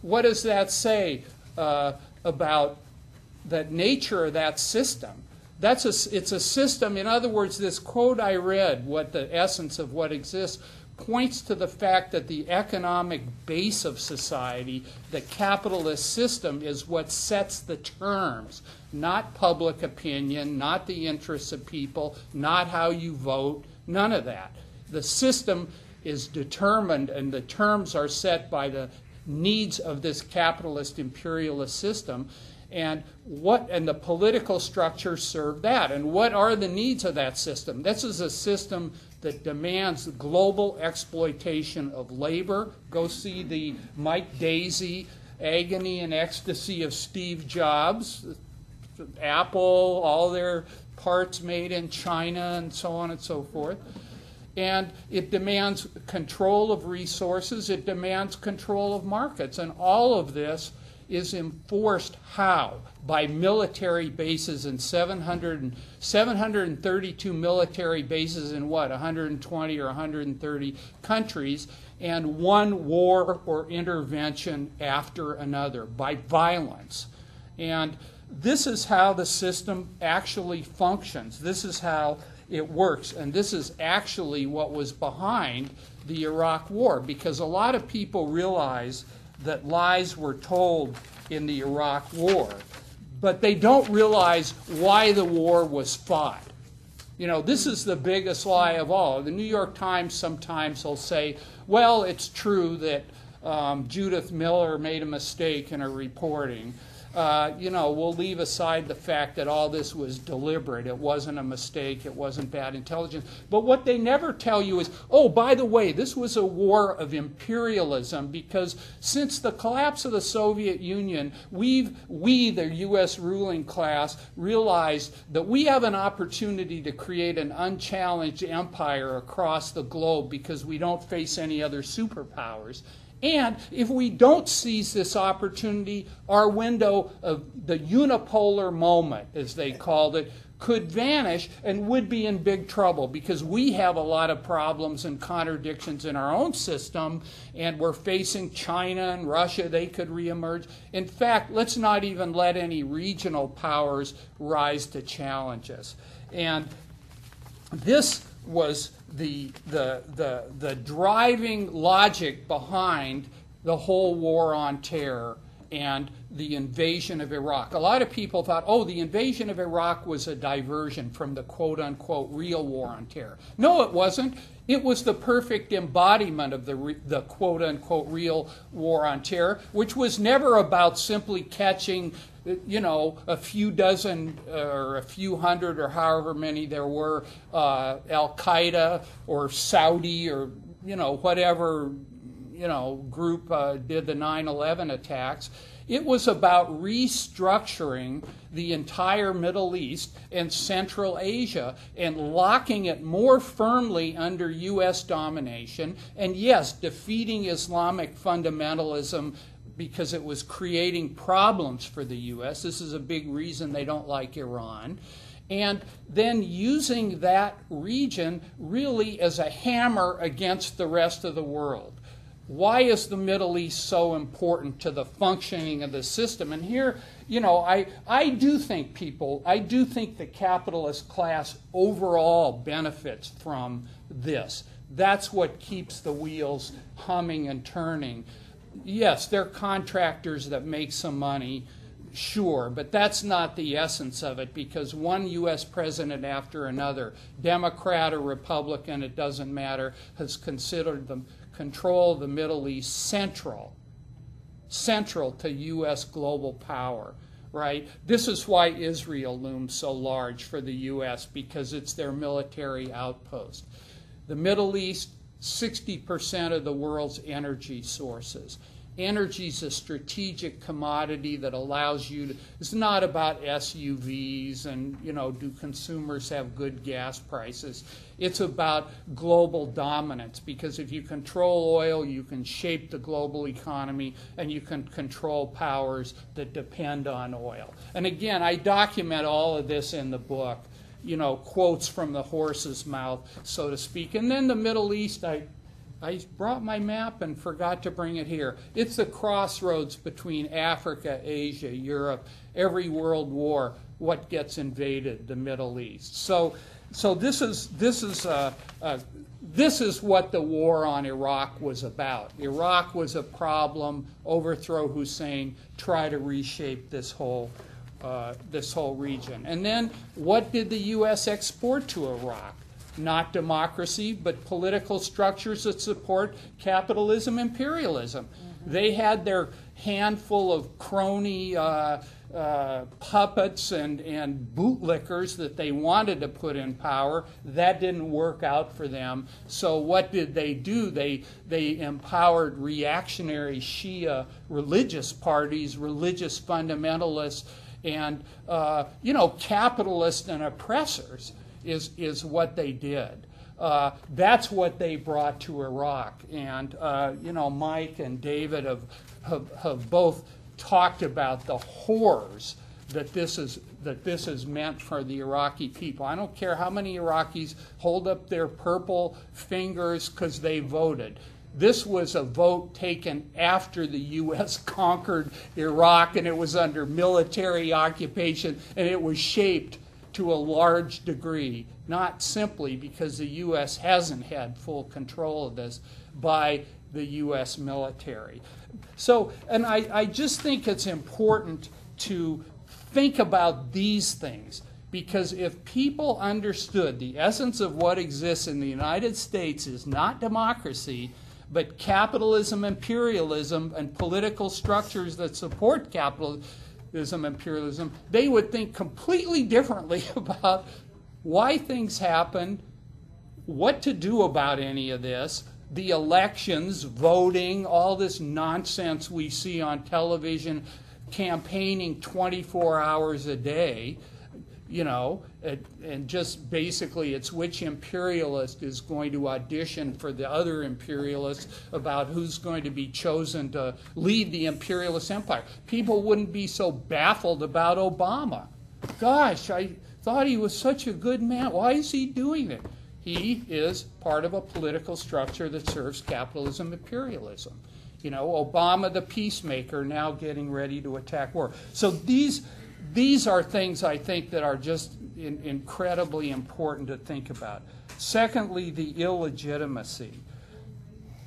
what does that say about the nature of that system? It's a system. In other words, this quote I read, what the essence of what exists, points to the fact that the economic base of society, the capitalist system, is what sets the terms, not public opinion, not the interests of people, not how you vote, none of that. The system is determined, and the terms are set by the needs of this capitalist imperialist system. And the political structures serve that. And what are the needs of that system? This is a system that demands global exploitation of labor. Go see the Mike Daisy, Agony and Ecstasy of Steve Jobs, Apple, all their parts made in China, and so on and so forth. And it demands control of resources. It demands control of markets. And all of this is enforced how? By military bases in 732 military bases in what, 120 or 130 countries, and one war or intervention after another by violence. And this is how the system actually functions. This is how it works. And this is actually what was behind the Iraq War, because a lot of people realize that lies were told in the Iraq War, but they don't realize why the war was fought. You know, this is the biggest lie of all. The New York Times sometimes will say, well, it's true that Judith Miller made a mistake in her reporting. You know, we'll leave aside the fact that all this was deliberate. It wasn't a mistake. It wasn't bad intelligence. But what they never tell you is, oh, by the way, this was a war of imperialism, because since the collapse of the Soviet Union, we, the U.S. ruling class, realized that we have an opportunity to create an unchallenged empire across the globe because we don't face any other superpowers. And if we don't seize this opportunity, our window of the unipolar moment, as they called it, could vanish and would be in big trouble, because we have a lot of problems and contradictions in our own system, and we're facing China and Russia. They could reemerge. In fact, let's not even let any regional powers rise to challenge us. And this was the driving logic behind the whole war on terror and the invasion of Iraq. A lot of people thought, oh, the invasion of Iraq was a diversion from the quote-unquote real war on terror. No, it wasn't. It was the perfect embodiment of the quote-unquote real war on terror, which was never about simply catching, you know, a few dozen or a few hundred or however many there were, Al-Qaeda or Saudi or, you know, whatever, you know, group did the 9/11 attacks. It was about restructuring the entire Middle East and Central Asia and locking it more firmly under U.S. domination, and yes, defeating Islamic fundamentalism because it was creating problems for the U.S. This is a big reason they don't like Iran. And then using that region really as a hammer against the rest of the world. Why is the Middle East so important to the functioning of the system? And here, you know, I do think the capitalist class overall benefits from this. That's what keeps the wheels humming and turning. Yes, they're contractors that make some money, sure, but that's not the essence of it, because one U.S. president after another, Democrat or Republican, it doesn't matter, has considered the control of the Middle East central to U.S. global power. right? This is why Israel looms so large for the U.S., because it's their military outpost. The Middle East, 60% of the world's energy sources. Energy is a strategic commodity that allows you to, it's not about SUVs and, you know, do consumers have good gas prices. It's about global dominance, because if you control oil, you can shape the global economy and you can control powers that depend on oil. And again, I document all of this in the book, you know, quotes from the horse's mouth, so to speak. And then the Middle East, I brought my map and forgot to bring it here. It's the crossroads between Africa, Asia, Europe. Every world war, what gets invaded? The Middle East. So this is what the war on Iraq was about. Iraq was a problem. Overthrow Hussein. Try to reshape this whole region. And then what did the U.S. export to Iraq? Not democracy, but political structures that support capitalism, imperialism. Mm-hmm. They had their handful of crony puppets and bootlickers that they wanted to put in power. That didn't work out for them. So what did they do? They empowered reactionary Shia religious parties, religious fundamentalists, and you know, capitalists and oppressors. Is what they did. That's what they brought to Iraq. And you know, Mike and David have both talked about the horrors that this has meant for the Iraqi people. I don't care how many Iraqis hold up their purple fingers because they voted. This was a vote taken after the U.S. conquered Iraq, and it was under military occupation, and it was shaped to a large degree, not simply because the U.S. hasn't had full control of this, by the U.S. military. So, and I just think it's important to think about these things, because if people understood the essence of what exists in the United States is not democracy, but capitalism, imperialism, and political structures that support capitalism, imperialism, they would think completely differently about why things happen, what to do about any of this, the elections, voting, all this nonsense we see on television, campaigning 24 hours a day, you know, and just basically it's which imperialist is going to audition for the other imperialists about who's going to be chosen to lead the imperialist empire. People wouldn't be so baffled about Obama. Gosh, I thought he was such a good man. Why is he doing it? He is part of a political structure that serves capitalism, imperialism. You know, Obama the peacemaker, now getting ready to attack war. So these are things I think that are just incredibly important to think about. Secondly, the illegitimacy.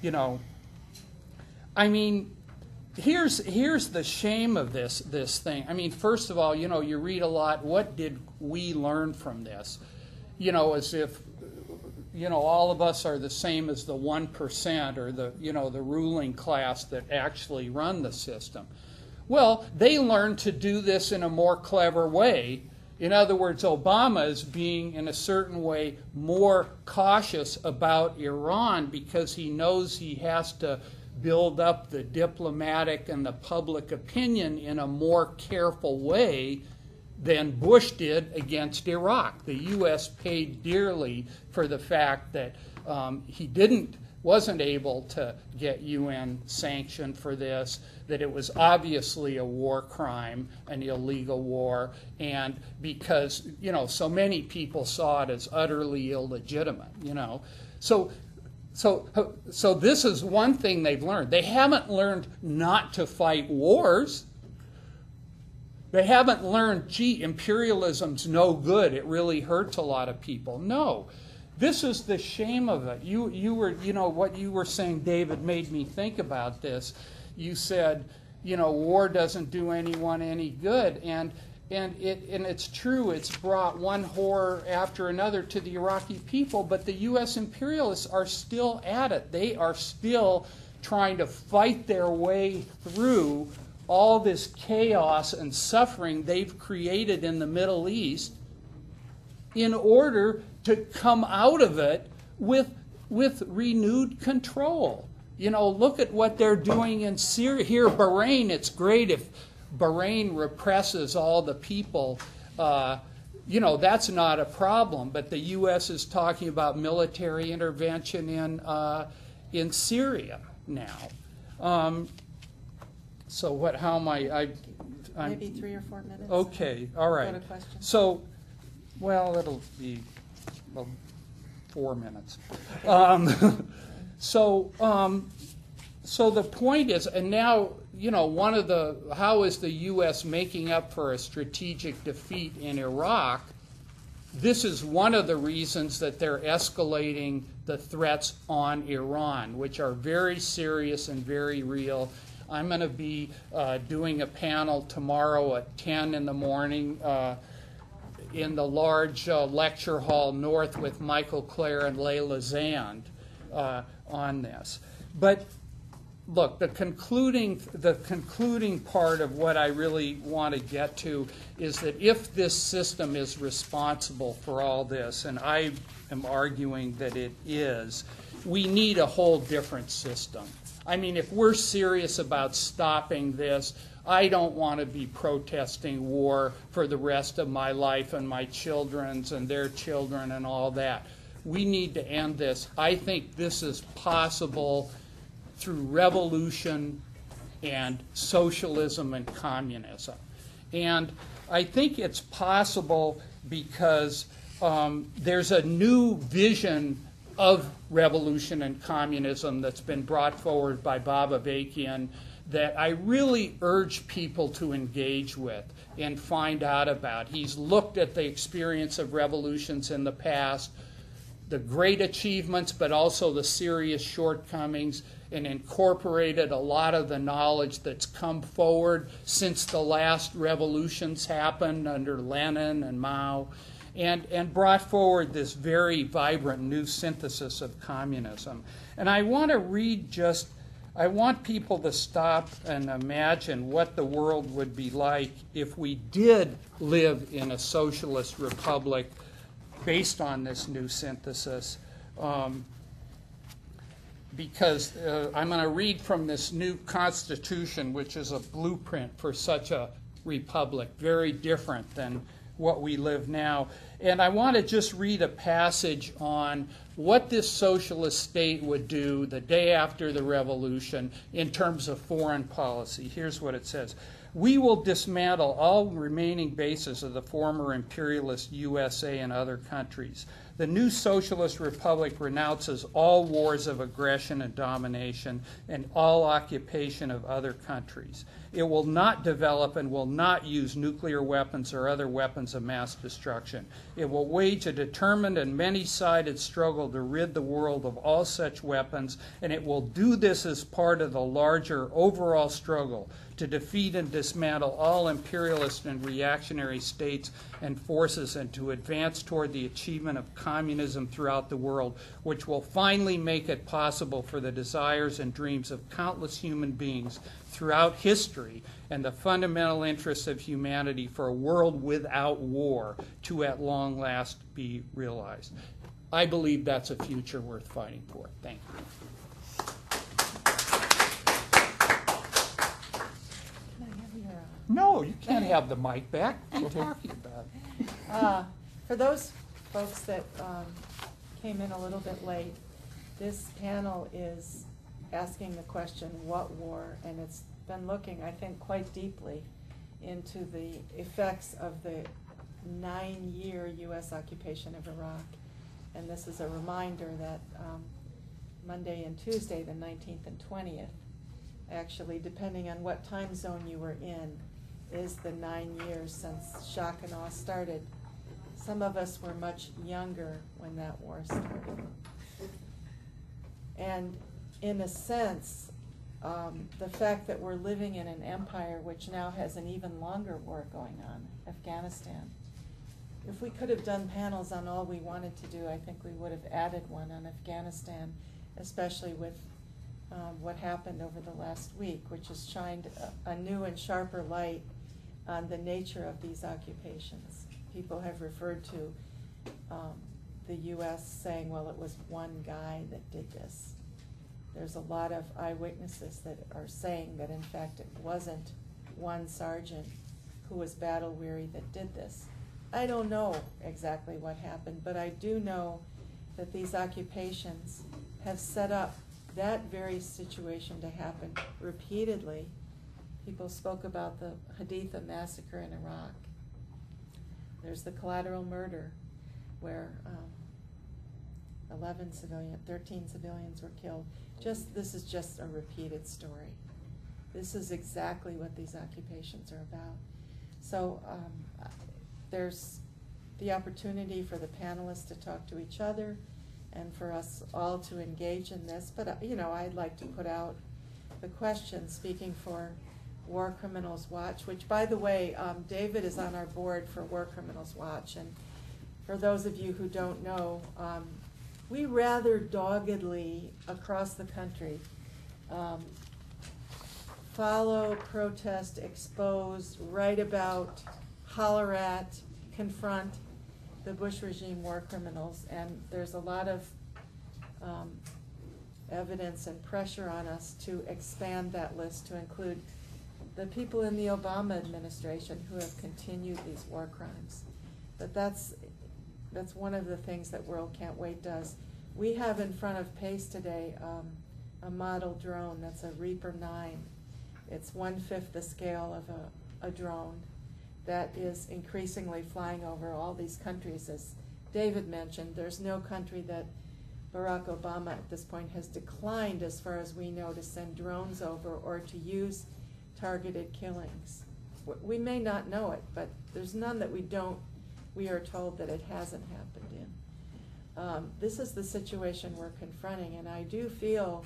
You know, I mean, here's the shame of this thing. I mean, first of all, you know, you read a lot. What did we learn from this? You know, as if, you know, all of us are the same as the 1% or the, you know, the ruling class that actually run the system. Well, they learned to do this in a more clever way. In other words, Obama is being, in a certain way, more cautious about Iran because he knows he has to build up the diplomatic and the public opinion in a more careful way than Bush did against Iraq. The U.S. paid dearly for the fact that he wasn't able to get UN sanction for this, that it was obviously a war crime, an illegal war, and because, you know, so many people saw it as utterly illegitimate, you know. So this is one thing they've learned. They haven't learned not to fight wars. They haven't learned, gee, imperialism's no good. It really hurts a lot of people. No. This is the shame of it. You were, you know, what you were saying, David, made me think about this. You said, you know, war doesn't do anyone any good, and it's true. It's brought one horror after another to the Iraqi people, but the U.S. imperialists are still at it. They are still trying to fight their way through all this chaos and suffering they've created in the Middle East in order to come out of it with renewed control. You know, look at what they're doing in Syria. Here, Bahrain, it's great if Bahrain represses all the people. You know, that's not a problem. But the U.S. is talking about military intervention in Syria now. So what? How am I'm Maybe 3 or 4 minutes. Okay, all right. Go to questions. So, well, it'll be 4 minutes. So the point is, and now, you know, how is the U.S. making up for a strategic defeat in Iraq? This is one of the reasons that they're escalating the threats on Iran, which are very serious and very real. I'm going to be doing a panel tomorrow at 10 in the morning in the large lecture hall north with Michael Clare and Layla Zand on this. But look, the concluding part of what I really want to get to is that if this system is responsible for all this, and I am arguing that it is, we need a whole different system. I mean, if we're serious about stopping this, I don't want to be protesting war for the rest of my life and my children's and their children and all that. We need to end this. I think this is possible through revolution and socialism and communism. And I think it's possible because there's a new vision of revolution and communism that's been brought forward by Bob Avakian that I really urge people to engage with and find out about. He's looked at the experience of revolutions in the past, the great achievements, but also the serious shortcomings, and incorporated a lot of the knowledge that's come forward since the last revolutions happened under Lenin and Mao, and brought forward this very vibrant new synthesis of communism. And I want to read I want people to stop and imagine what the world would be like if we did live in a socialist republic based on this new synthesis. Because I'm going to read from this new Constitution, which is a blueprint for such a republic, very different than what we live now. And I want to just read a passage on what this socialist state would do the day after the revolution in terms of foreign policy. Here's what it says. We will dismantle all remaining bases of the former imperialist USA and other countries. The new socialist republic renounces all wars of aggression and domination and all occupation of other countries. It will not develop and will not use nuclear weapons or other weapons of mass destruction. It will wage a determined and many-sided struggle to rid the world of all such weapons, and it will do this as part of the larger overall struggle to defeat and dismantle all imperialist and reactionary states and forces and to advance toward the achievement of communism throughout the world, which will finally make it possible for the desires and dreams of countless human beings throughout history and the fundamental interests of humanity for a world without war to at long last be realized. I believe that's a future worth fighting for. Thank you. No, you can't have the mic back. What are you talking about? For those folks that came in a little bit late, this panel is asking the question, what war? And it's been looking, I think, quite deeply into the effects of the 9-year U.S. occupation of Iraq. And this is a reminder that Monday and Tuesday, the 19th and 20th, actually, depending on what time zone you were in, is the 9 years since shock and awe started. Some of us were much younger when that war started. And in a sense, the fact that we're living in an empire which now has an even longer war going on, Afghanistan. If we could have done panels on all we wanted to do, I think we would have added one on Afghanistan, especially with what happened over the last week, which has shined a new and sharper light on the nature of these occupations. People have referred to the U.S. saying, well, it was one guy that did this. There's a lot of eyewitnesses that are saying that, in fact, it wasn't one sergeant who was battle-weary that did this. I don't know exactly what happened, but I do know that these occupations have set up that very situation to happen repeatedly. People spoke about the Haditha Massacre in Iraq. There's the collateral murder where 13 civilians were killed. This is just a repeated story. This is exactly what these occupations are about. So there's the opportunity for the panelists to talk to each other and for us all to engage in this. But, you know, I'd like to put out the question, speaking for War Criminals Watch, which, by the way, David is on our board for War Criminals Watch. And for those of you who don't know, we rather doggedly, across the country, follow, protest, expose, write about, holler at, confront the Bush regime war criminals. And there's a lot of evidence and pressure on us to expand that list to include the people in the Obama administration who have continued these war crimes. But that's one of the things that World Can't Wait does. We have in front of PACE today a model drone that's a Reaper 9. It's 1/5 the scale of a drone that is increasingly flying over all these countries. As David mentioned, there's no country that Barack Obama at this point has declined, as far as we know, to send drones over or to use targeted killings. We may not know it, but there's none that we are told that it hasn't happened in. This is the situation we're confronting, and I do feel,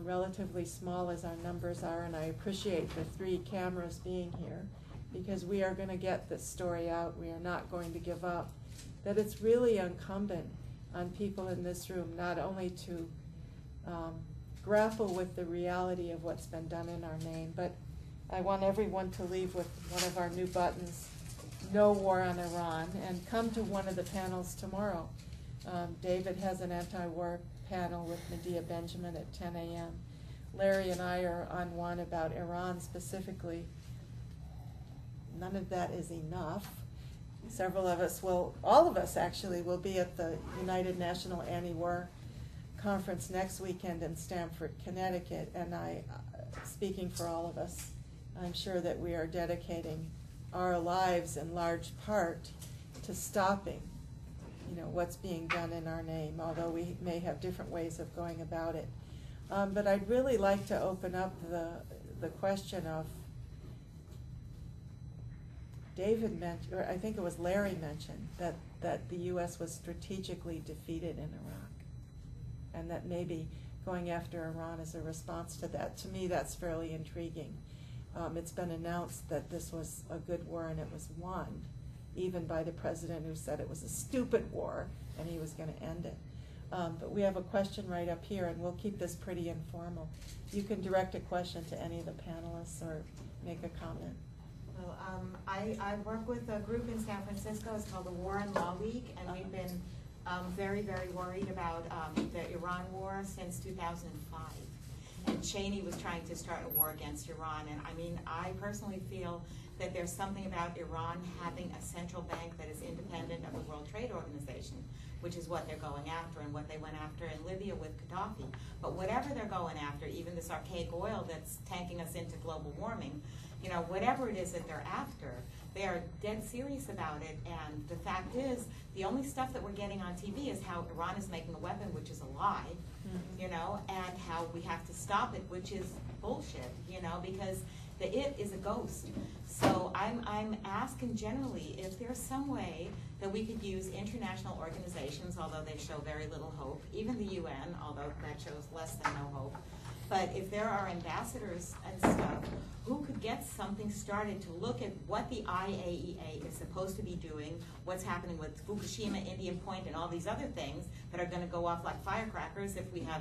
relatively small as our numbers are, and I appreciate the 3 cameras being here, because we are going to get this story out. We are not going to give up. That it's really incumbent on people in this room not only to grapple with the reality of what's been done in our name, but I want everyone to leave with one of our new buttons, No War on Iran, and come to one of the panels tomorrow. David has an anti-war panel with Medea Benjamin at 10 a.m. Larry and I are on one about Iran specifically. None of that is enough. Several of us all of us actually, will be at the United National Anti-War Conference next weekend in Stamford, Connecticut, and speaking for all of us, I'm sure that we are dedicating our lives in large part to stopping, what's being done in our name, although we may have different ways of going about it. But I'd really like to open up the question of, David mentioned, or I think it was Larry mentioned, that the U.S. was strategically defeated in Iraq, and that maybe going after Iran is a response to that. To me, that's fairly intriguing. It's been announced that this was a good war and it was won, even by the president who said it was a stupid war and he was going to end it. But we have a question right up here, and we'll keep this pretty informal. You can direct a question to any of the panelists or make a comment. Well, I work with a group in San Francisco. It's called the War and Law Week, and we've been very, very worried about the Iran war since 2005. And Cheney was trying to start a war against Iran. And I mean, I personally feel that there's something about Iran having a central bank that is independent of the World Trade Organization, which is what they're going after and what they went after in Libya with Gaddafi. But whatever they're going after, even this archaic oil that's tanking us into global warming, whatever it is that they're after, they are dead serious about it. And the fact is, the only stuff that we're getting on TV is how Iran is making a weapon, which is a lie, and how we have to stop it, which is bullshit, because the it is a ghost. So I'm asking generally if there's some way that we could use international organizations, although they show very little hope, even the UN, although that shows less than no hope, But if there are ambassadors and stuff who could get something started to look at what the IAEA is supposed to be doing, what's happening with Fukushima, Indian Point, and all these other things that are going to go off like firecrackers if we have,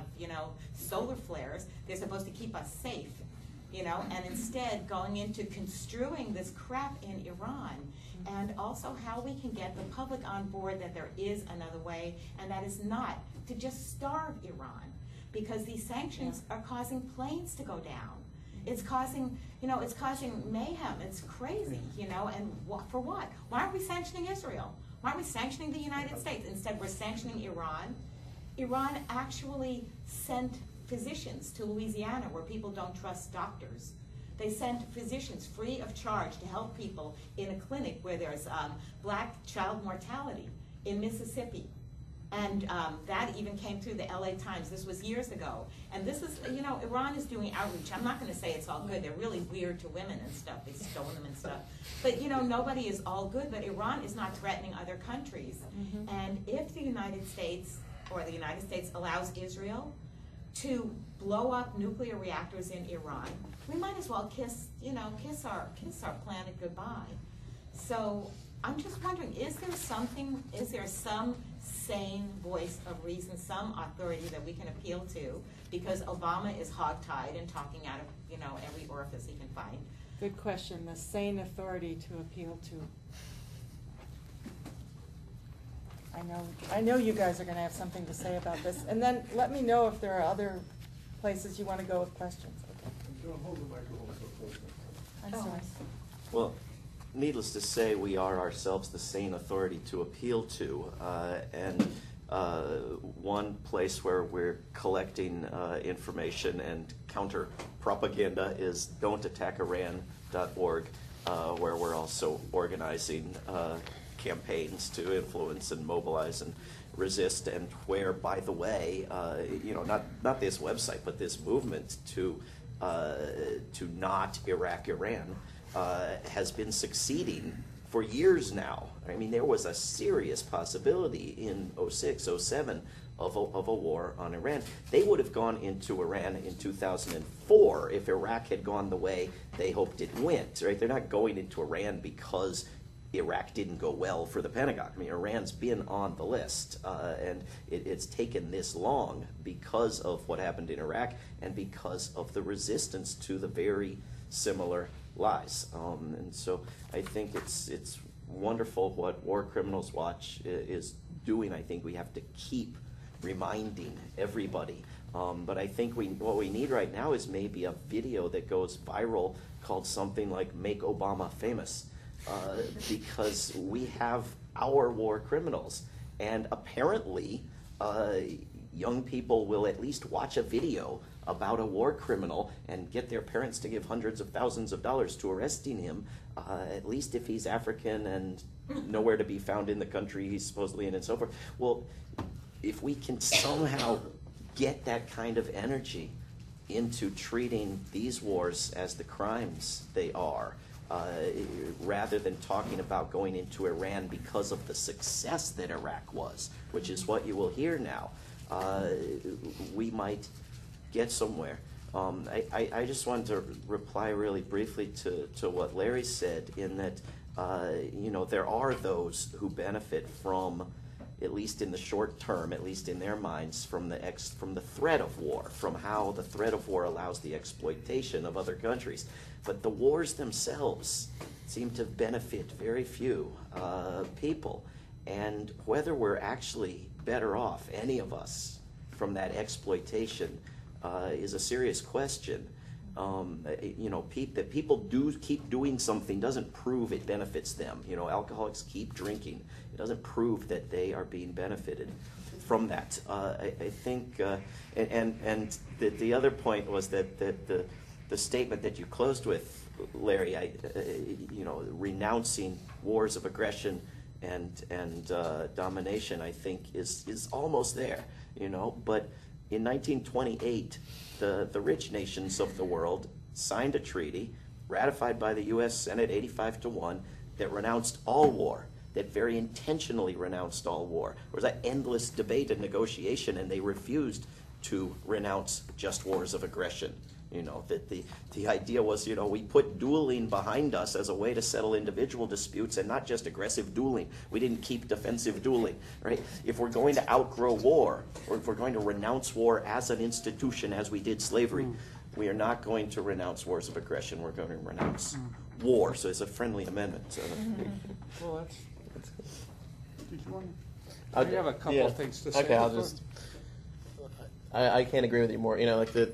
solar flares. They're supposed to keep us safe, and instead going into construing this crap in Iran, and also how we can get the public on board that there is another way, and that is not to just starve Iran, because these sanctions are causing planes to go down. It's causing, it's causing mayhem. It's crazy, and for what? Why aren't we sanctioning Israel? Why aren't we sanctioning the United States? Instead, we're sanctioning Iran. Iran actually sent physicians to Louisiana where people don't trust doctors. They sent physicians free of charge to help people in a clinic where there's black child mortality in Mississippi. And that even came through the LA Times. This was years ago. And this is, Iran is doing outreach. I'm not going to say it's all good. They're really weird to women and stuff. They stone them and stuff. But, nobody is all good. But Iran is not threatening other countries. Mm-hmm. And if the United States allows Israel to blow up nuclear reactors in Iran, we might as well kiss our planet goodbye. So I'm just wondering, is there some sane voice of reason, some authority that we can appeal to? Because Obama is hogtied and talking out of, every orifice he can find. Good question. The sane authority to appeal to. I know you guys are going to have something to say about this. And then let me know if there are other places you want to go with questions. Okay. Don't hold the microphone so close. I'm sorry. Well, needless to say, we are ourselves the sane authority to appeal to. And one place where we're collecting information and counter propaganda is don'tattackiran.org, where we're also organizing campaigns to influence and mobilize and resist, and where, by the way, not this website, but this movement to not Iraq Iran has been succeeding for years now. I mean, there was a serious possibility in 06, 07 of a war on Iran. They would have gone into Iran in 2004 if Iraq had gone the way they hoped it went, right? They're not going into Iran because Iraq didn't go well for the Pentagon. I mean, Iran's been on the list, and it's taken this long because of what happened in Iraq and because of the resistance to the very similar lies. And so I think it's wonderful what War Criminals Watch is doing. I think we have to keep reminding everybody. But I think what we need right now is maybe a video that goes viral called something like "Make Obama Famous." Because we have our war criminals, and apparently young people will at least watch a video about a war criminal and get their parents to give hundreds of thousands of dollars to arresting him, at least if he's African and nowhere to be found in the country he's supposedly in and so forth. Well, if we can somehow get that kind of energy into treating these wars as the crimes they are, rather than talking about going into Iran because of the success that Iraq was, which is what you will hear now, we might get somewhere. I just wanted to reply really briefly to what Larry said, in that there are those who benefit from, at least in the short term, at least in their minds, from the threat of war, from how the threat of war allows the exploitation of other countries. But the wars themselves seem to benefit very few people. And whether we're actually better off, any of us, from that exploitation is a serious question. That people do keep doing something doesn't prove it benefits them. Alcoholics keep drinking. It doesn't prove that they are being benefited from that. I think, and the other point was that the statement that you closed with, Larry, renouncing wars of aggression and domination, I think is almost there. But in 1928, the rich nations of the world signed a treaty, ratified by the U.S. Senate 85-1, that renounced all war, that very intentionally renounced all war. There was an endless debate and negotiation, and they refused to renounce just wars of aggression. You know, that the idea was, you know, we put dueling behind us as a way to settle individual disputes and not just aggressive dueling. We didn't keep defensive dueling, right? If we're going to outgrow war, or if we're going to renounce war as an institution, as we did slavery, we are not going to renounce wars of aggression. We're going to renounce war. So it's a friendly amendment. So. Well, that's did you want to? Okay. I have a couple of things to say. Okay, I'll just. I can't agree with you more. You know, like the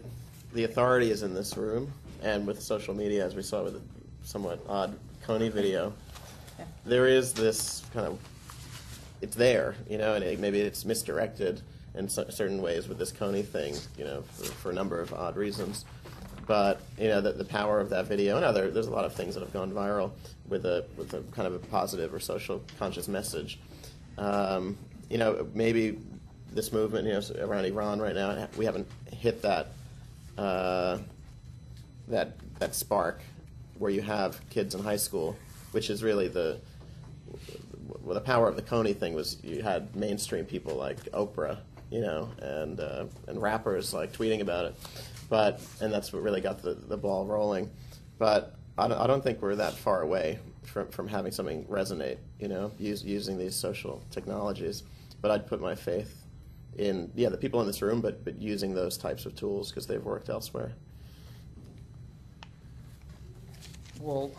authority is in this room, and with social media, as we saw with the somewhat odd Coney video, there is this kind of, it's there, you know, and maybe it's misdirected in certain ways with this Coney thing, you know, for a number of odd reasons. But, you know, the power of that video, and there's a lot of things that have gone viral with a kind of a positive or social conscious message. You know, maybe this movement, you know, around Iran right now, we haven't hit that that spark where you have kids in high school, which is really the power of the Coney thing was you had mainstream people like Oprah, you know, and rappers like tweeting about it, and that's what really got the ball rolling. But I don't think we're that far away from having something resonate, you know, using these social technologies. But I'd put my faith in, the people in this room, but using those types of tools because they've worked elsewhere. Well,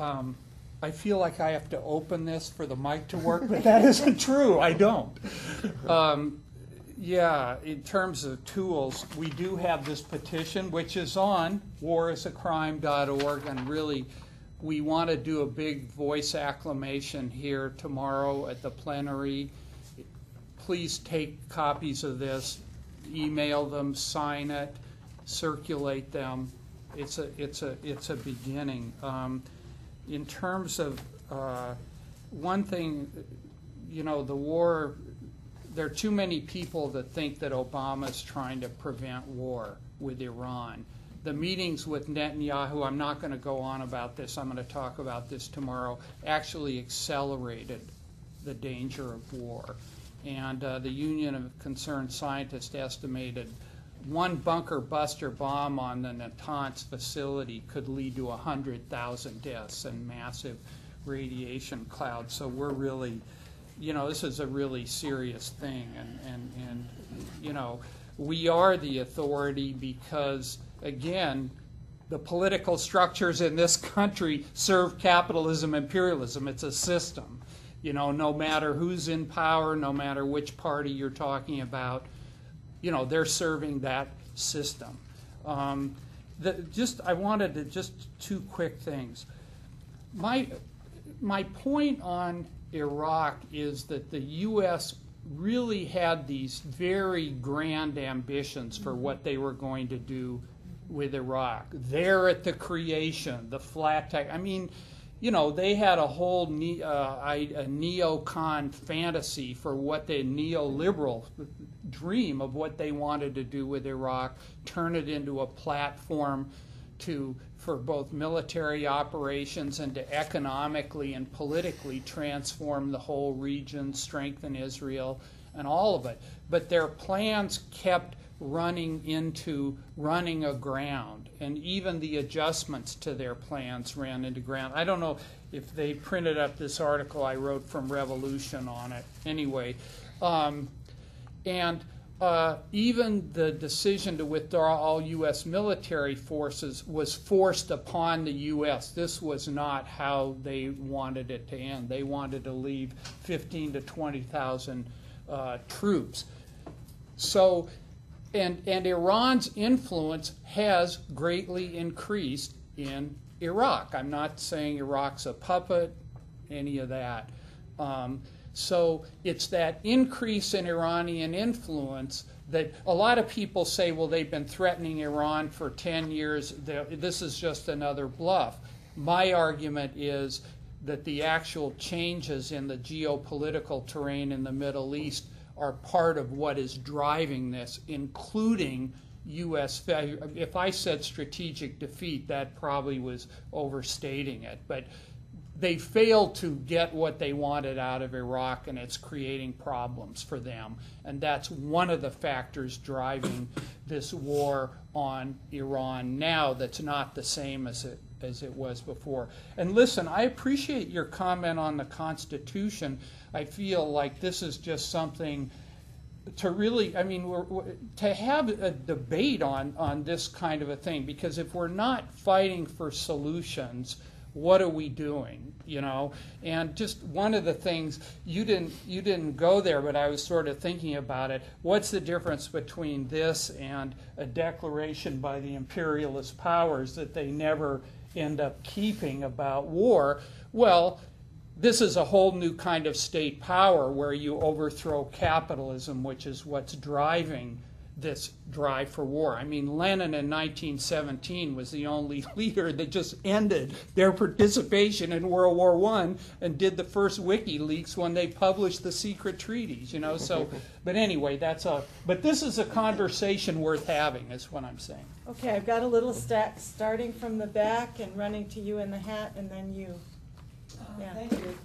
I feel like I have to open this for the mic to work, but that isn't true. I don't. Yeah, in terms of tools, we do have this petition, which is on warisacrime.org, and really, we want to do a big voice acclamation here tomorrow at the plenary. Please take copies of this, email them, sign it, circulate them. It's a beginning. In terms of one thing, you know, the war. There are too many people that think that Obama's trying to prevent war with Iran. The meetings with Netanyahu, I'm not going to go on about this, I'm going to talk about this tomorrow, actually accelerated the danger of war. And the Union of Concerned Scientists estimated one bunker buster bomb on the Natanz facility could lead to 100,000 deaths and massive radiation clouds. So we're really, you know, this is a really serious thing, and you know, we are the authority because, again, the political structures in this country serve capitalism, imperialism. It's a system. You know, no matter who's in power, no matter which party you're talking about, you know, they're serving that system. I wanted to just two quick things. My point on Iraq is that the U.S. really had these very grand ambitions for what they were going to do with Iraq. There at the creation, the flat tech. I mean, you know, they had a whole a neocon fantasy for what the neoliberal dream of what they wanted to do with Iraq, turn it into a platform for both military operations and to economically and politically transform the whole region, strengthen Israel, and all of it. But their plans kept running aground, and even the adjustments to their plans ran into ground. I don't know if they printed up this article I wrote from Revolution on it. Anyway, even the decision to withdraw all U.S. military forces was forced upon the U.S. This was not how they wanted it to end. They wanted to leave 15 to 20,000 troops. So, and Iran's influence has greatly increased in Iraq. I'm not saying Iraq's a puppet, any of that. So it's that increase in Iranian influence that a lot of people say, well, they've been threatening Iran for 10 years. This is just another bluff. My argument is that the actual changes in the geopolitical terrain in the Middle East are part of what is driving this, including U.S. If I said strategic defeat, that probably was overstating it. But they failed to get what they wanted out of Iraq, and it's creating problems for them. And that's one of the factors driving this war on Iran now that's not the same as it was before. And listen, I appreciate your comment on the Constitution. I feel like this is just something to really, I mean, to have a debate on this kind of a thing, because if we're not fighting for solutions, what are we doing, you know? And just one of the things, you didn't go there, but I was sort of thinking about it. What's the difference between this and a declaration by the imperialist powers that they never end up keeping about war? Well, this is a whole new kind of state power where you overthrow capitalism, which is what's driving this drive for war. I mean, Lenin in 1917 was the only leader that just ended their participation in World War I and did the first WikiLeaks when they published the secret treaties, you know. So, but anyway, but this is a conversation worth having, is what I'm saying. Okay, I've got a little stack starting from the back and running to you in the hat, and then you. Yeah. Thank you.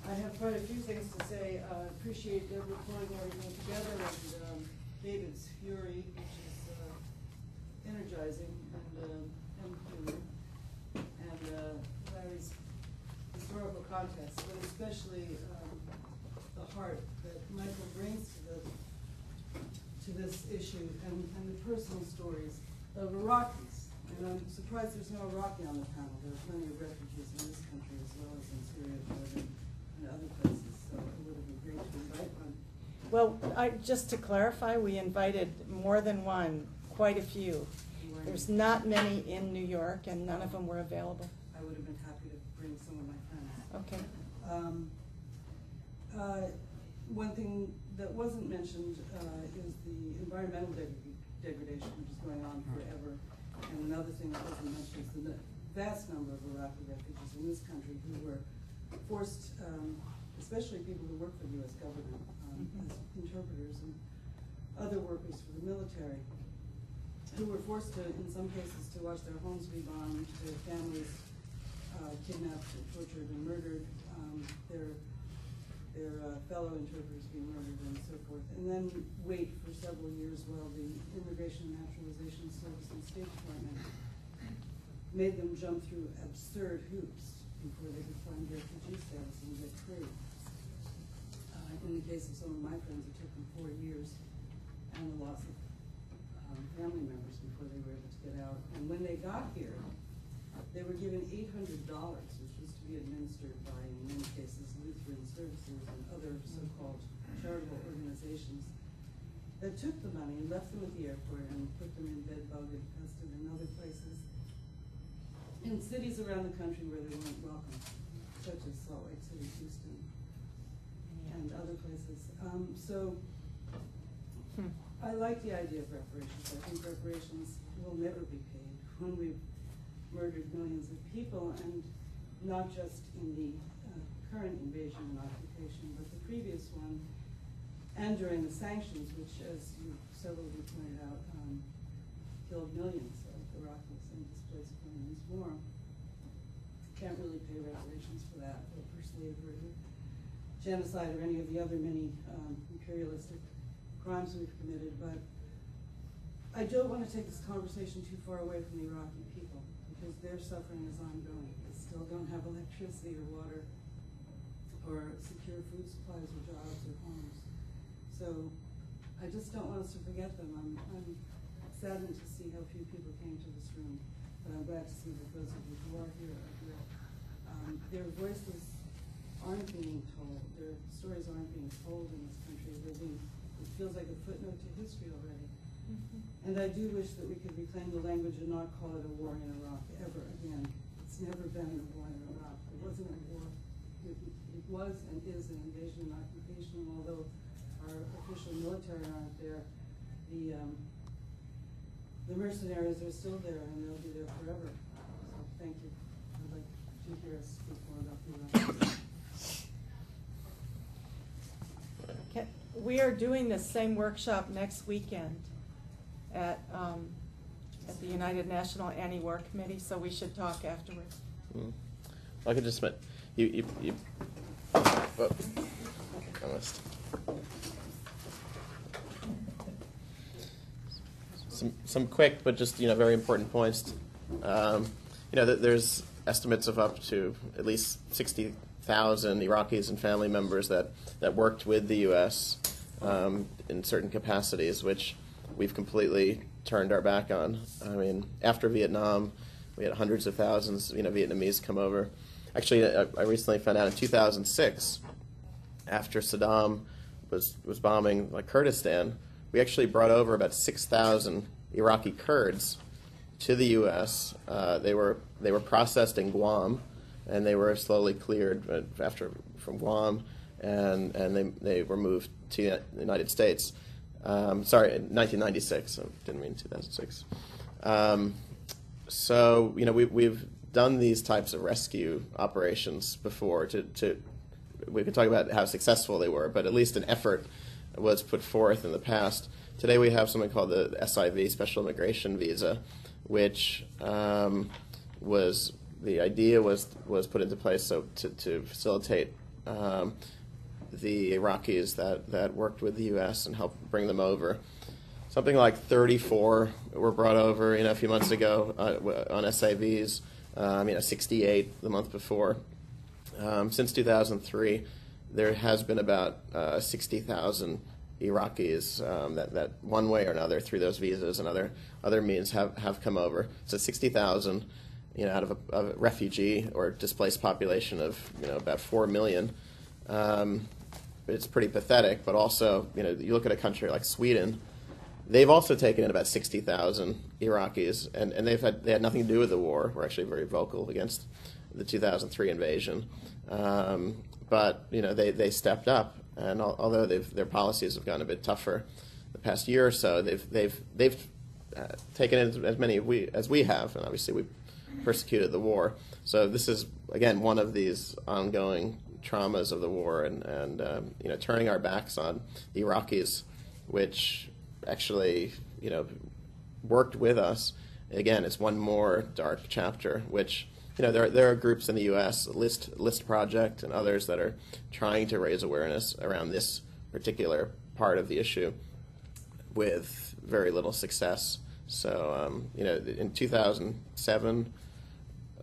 I have quite a few things to say. I appreciate Debra pulling everything together, and David's fury, which is energizing and human, and Larry's historical context, but especially the heart that Michael brings to this issue, and the personal stories of Iraqis. And I'm surprised there's no Iraqi on the panel. There are plenty of refugees in this country as well as in Syria, Jordan, and other places. So it would have been great to invite one. Well, just to clarify, we invited more than one, quite a few. There's not many in New York, and none of them were available. I would have been happy to bring some of my friends. Okay. One thing that wasn't mentioned is the environmental degradation, which is going on forever. And another thing that wasn't mentioned is the vast number of Iraqi refugees in this country who were forced, especially people who work for the U.S. government, as interpreters and other workers for the military, who were forced to, in some cases, to watch their homes be bombed, their families kidnapped and tortured and murdered, their fellow interpreters being murdered and so forth, and then wait for several years while the Immigration and Naturalization Service and State Department made them jump through absurd hoops before they could find refugee status and get free. In the case of some of my friends, it took them 4 years and the loss of family members before they were able to get out. And when they got here, they were given $800, which was to be administered by, in many cases, Lutheran services and other so-called charitable organizations that took the money and left them at the airport and put them in bed-bug and pested and other places in cities around the country where they weren't welcome, such as Salt Lake City, Houston, and other places. I like the idea of reparations. I think reparations will never be paid when we've murdered millions of people, and not just in the current invasion and occupation, but the previous one, and during the sanctions, which, as several of you pointed out, killed millions of Iraqis and displaced millions more. Can't really pay reparations for that, or for slavery, genocide, or any of the other many imperialistic crimes we've committed, but I don't want to take this conversation too far away from the Iraqi people, because their suffering is ongoing. They still don't have electricity or water, or secure food supplies or jobs or homes. So I just don't want us to forget them. I'm saddened to see how few people came to this room, but I'm glad to see that those of you who are here are here. Their voices aren't being told, their stories aren't being told in this country. It feels like a footnote to history already. And I do wish that we could reclaim the language and not call it a war in Iraq ever again. It's never been a war in Iraq. It wasn't a war. It was and is an invasion and occupation, and although our official military aren't there, the mercenaries are still there, and they'll be there forever. So thank you. I'd like to hear us speak more about the Iraq. Okay. We are doing this same workshop next weekend at the United National Anti-War Committee, so we should talk afterwards. I could just oh, almost. Some quick but just very important points. There's estimates of up to at least 60,000 Iraqis and family members that worked with the U.S. In certain capacities, which we've completely turned our back on. I mean, after Vietnam, we had hundreds of thousands, Vietnamese come over. Actually, I recently found out in 2006, after Saddam was bombing like Kurdistan, we actually brought over about 6,000 Iraqi Kurds to the U.S. They were processed in Guam, and they were slowly cleared from Guam, and they were moved to the United States. Sorry, in 1996. I didn't mean 2006. So we've done these types of rescue operations before. We could talk about how successful they were, but at least an effort was put forth in the past. Today we have something called the SIV, Special Immigration Visa, which was the idea was put into place to facilitate the Iraqis that worked with the U.S. and help bring them over. Something like 34 were brought over a few months ago on SIVs. 68 the month before. Since 2003, there has been about 60,000 Iraqis that one way or another through those visas and other means have come over. So 60,000, out of a refugee or displaced population of about 4 million. It's pretty pathetic, but also you look at a country like Sweden. They've also taken in about 60,000 Iraqis, and they had nothing to do with the war. We're actually very vocal against the 2003 invasion, but they stepped up, and although their policies have gotten a bit tougher the past year or so, they've taken in as many as we have, and obviously we persecuted the war. So this is again one of these ongoing traumas of the war, and turning our backs on the Iraqis, which actually, worked with us. Again, it's one more dark chapter, which, there are groups in the U.S., List Project and others that are trying to raise awareness around this particular part of the issue with very little success. So, in 2007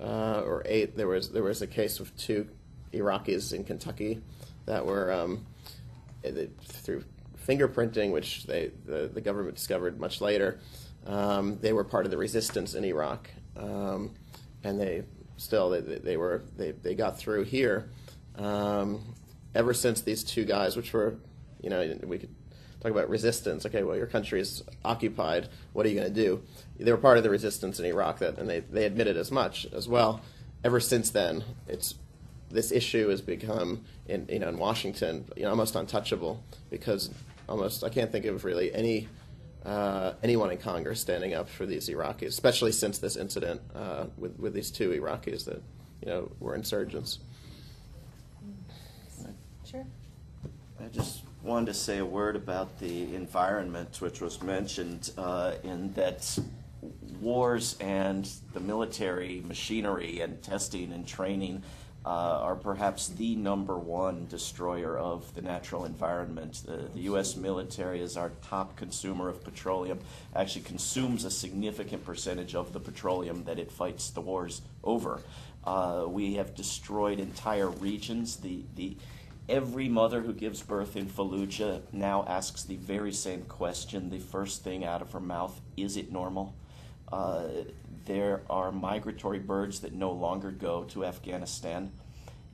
or 8, there was a case of 2 Iraqis in Kentucky that were, through fingerprinting, which the government discovered much later, they were part of the resistance in Iraq, and they got through here. Ever since these 2 guys, which were, we could talk about resistance. Okay, well, your country is occupied. What are you going to do? They were part of the resistance in Iraq, and they admitted as much as well. Ever since then, this issue has become in Washington almost untouchable, because I can't think of really anyone in Congress standing up for these Iraqis, especially since this incident with these 2 Iraqis that were insurgents. Sure. I just wanted to say a word about the environment, which was mentioned in that wars and the military machinery and testing and training are perhaps the #1 destroyer of the natural environment. The U.S. military is our top consumer of petroleum, actually consumes a significant percentage of the petroleum that it fights the wars over. We have destroyed entire regions. Every mother who gives birth in Fallujah now asks the very same question, the first thing out of her mouth: is it normal? There are migratory birds that no longer go to Afghanistan.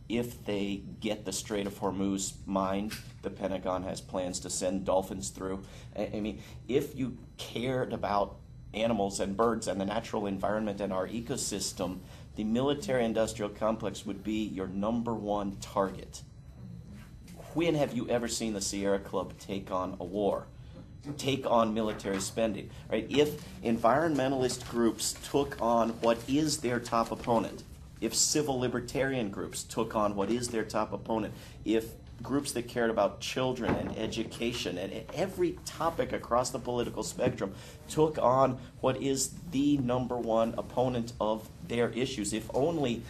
If they get the Strait of Hormuz mined, the Pentagon has plans to send dolphins through. I mean, if you cared about animals and birds and the natural environment and our ecosystem, the military-industrial complex would be your #1 target. When have you ever seen the Sierra Club take on a war? Take on military spending, right? If environmentalist groups took on what is their top opponent, if civil libertarian groups took on what is their top opponent, if groups that cared about children and education and every topic across the political spectrum took on what is the #1 opponent of their issues, if only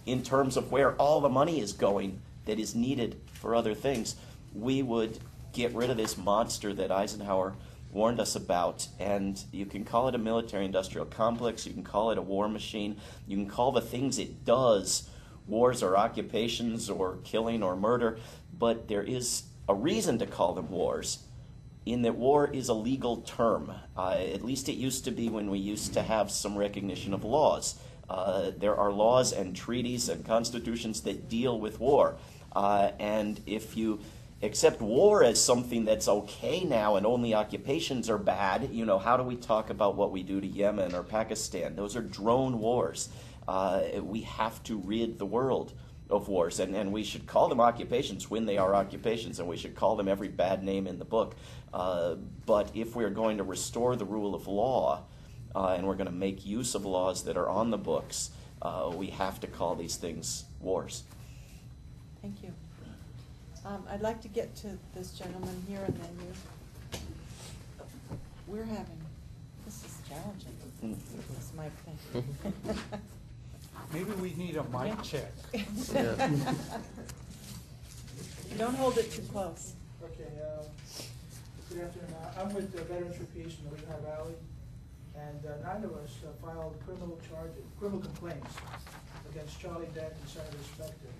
in terms of where all the money is going that is needed for other things, we would get rid of this monster that Eisenhower warned us about. And you can call it a military-industrial complex, you can call it a war machine, you can call the things it does wars or occupations or killing or murder, but there is a reason to call them wars, in that war is a legal term. At least it used to be when we used to have some recognition of laws. There are laws and treaties and constitutions that deal with war. And if you accept war as something that's okay now and only occupations are bad, you know, how do we talk about what we do to Yemen or Pakistan? Those are drone wars. We have to rid the world of wars, and we should call them occupations when they are occupations, and we should call them every bad name in the book. But if we're going to restore the rule of law, and we're going to make use of laws that are on the books, we have to call these things wars. Thank you. I'd like to get to this gentleman here, and then you. We're having, this is challenging, this mic thing. Maybe we need a mic check. Don't hold it too close. Okay, good afternoon. I'm with Veterans for Peace in the Lehigh Valley, and 9 of us filed criminal complaints against Charlie Dent and Senator Specter.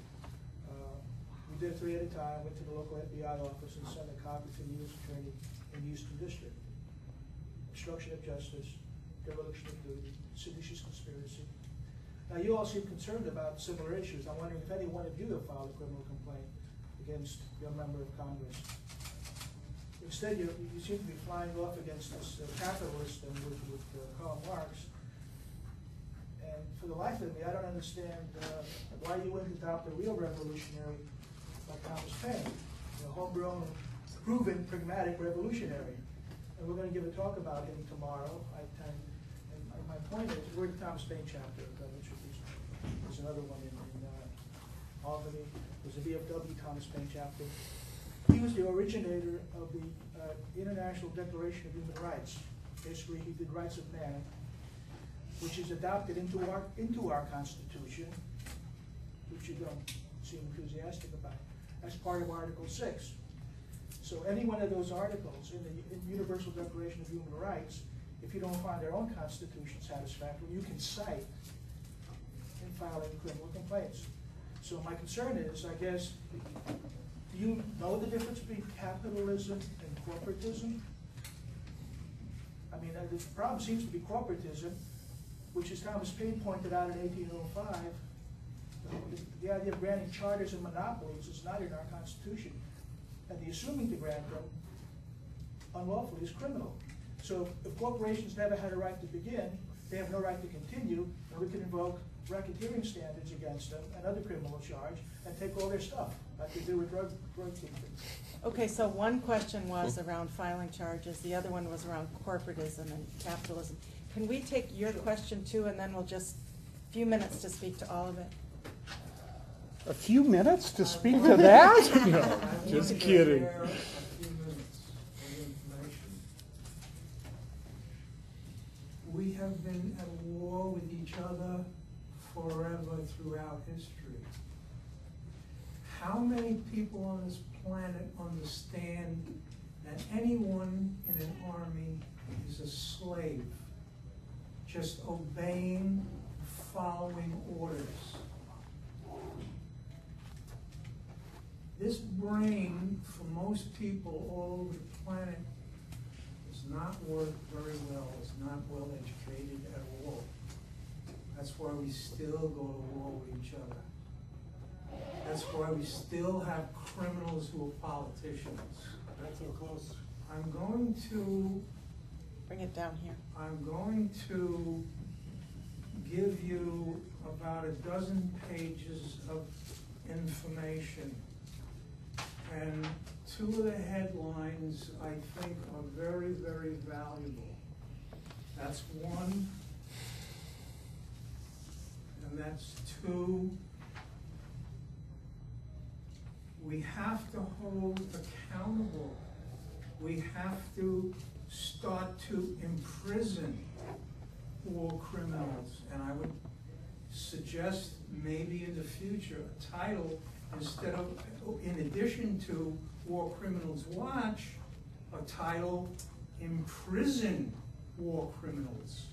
We did 3 at a time, went to the local FBI office and sent a copy to the U.S. Attorney in the Houston District. Obstruction of justice, dereliction of duty, seditious conspiracy. Now, you all seem concerned about similar issues. I'm wondering if any one of you have filed a criminal complaint against your member of Congress. Instead, you seem to be flying off against this capitalist and with Karl Marx. And for the life of me, I don't understand why you wouldn't adopt a real revolutionary like Thomas Paine, a homegrown, proven, pragmatic revolutionary. And we're going to give a talk about him tomorrow. And my point is, we're the Thomas Paine chapter of Veterans for Peace. There's another one in Albany. There's a VFW Thomas Paine chapter. He was the originator of the International Declaration of Human Rights. Basically, he did Rights of Man, which is adopted into our Constitution, which you don't seem enthusiastic about, as part of Article 6. So any one of those articles in the Universal Declaration of Human Rights, if you don't find their own Constitution satisfactory, you can cite in filing criminal complaints. So my concern is, I guess, do you know the difference between capitalism and corporatism? I mean, the problem seems to be corporatism, which, as Thomas Paine pointed out in 1805, the idea of granting charters and monopolies is not in our Constitution. And the assuming to grant them unlawfully is criminal. So if corporations never had a right to begin, they have no right to continue, and we can invoke racketeering standards against them and other criminal charge and take all their stuff, like we do with drug keeping. Okay, so one question was around filing charges. The other one was around corporatism and capitalism. Can we take your question too, and then we'll just a few minutes to speak to all of it? A few minutes to speak to that? No, just kidding. A few minutes of information. We have been at war with each other forever throughout history. How many people on this planet understand that anyone in an army is a slave, just obeying, following orders? This brain, for most people all over the planet, does not work very well, is not well educated at all. That's why we still go to war with each other. That's why we still have criminals who are politicians. That's so close. I'm going to Bring it down here. I'm going to give you about a dozen pages of information. And 2 of the headlines I think are very, very valuable. That's 1, and that's 2. We have to hold accountable. We have to start to imprison war criminals. And I would suggest maybe in the future a title instead of, in addition to War Criminals Watch, a title Imprison War Criminals.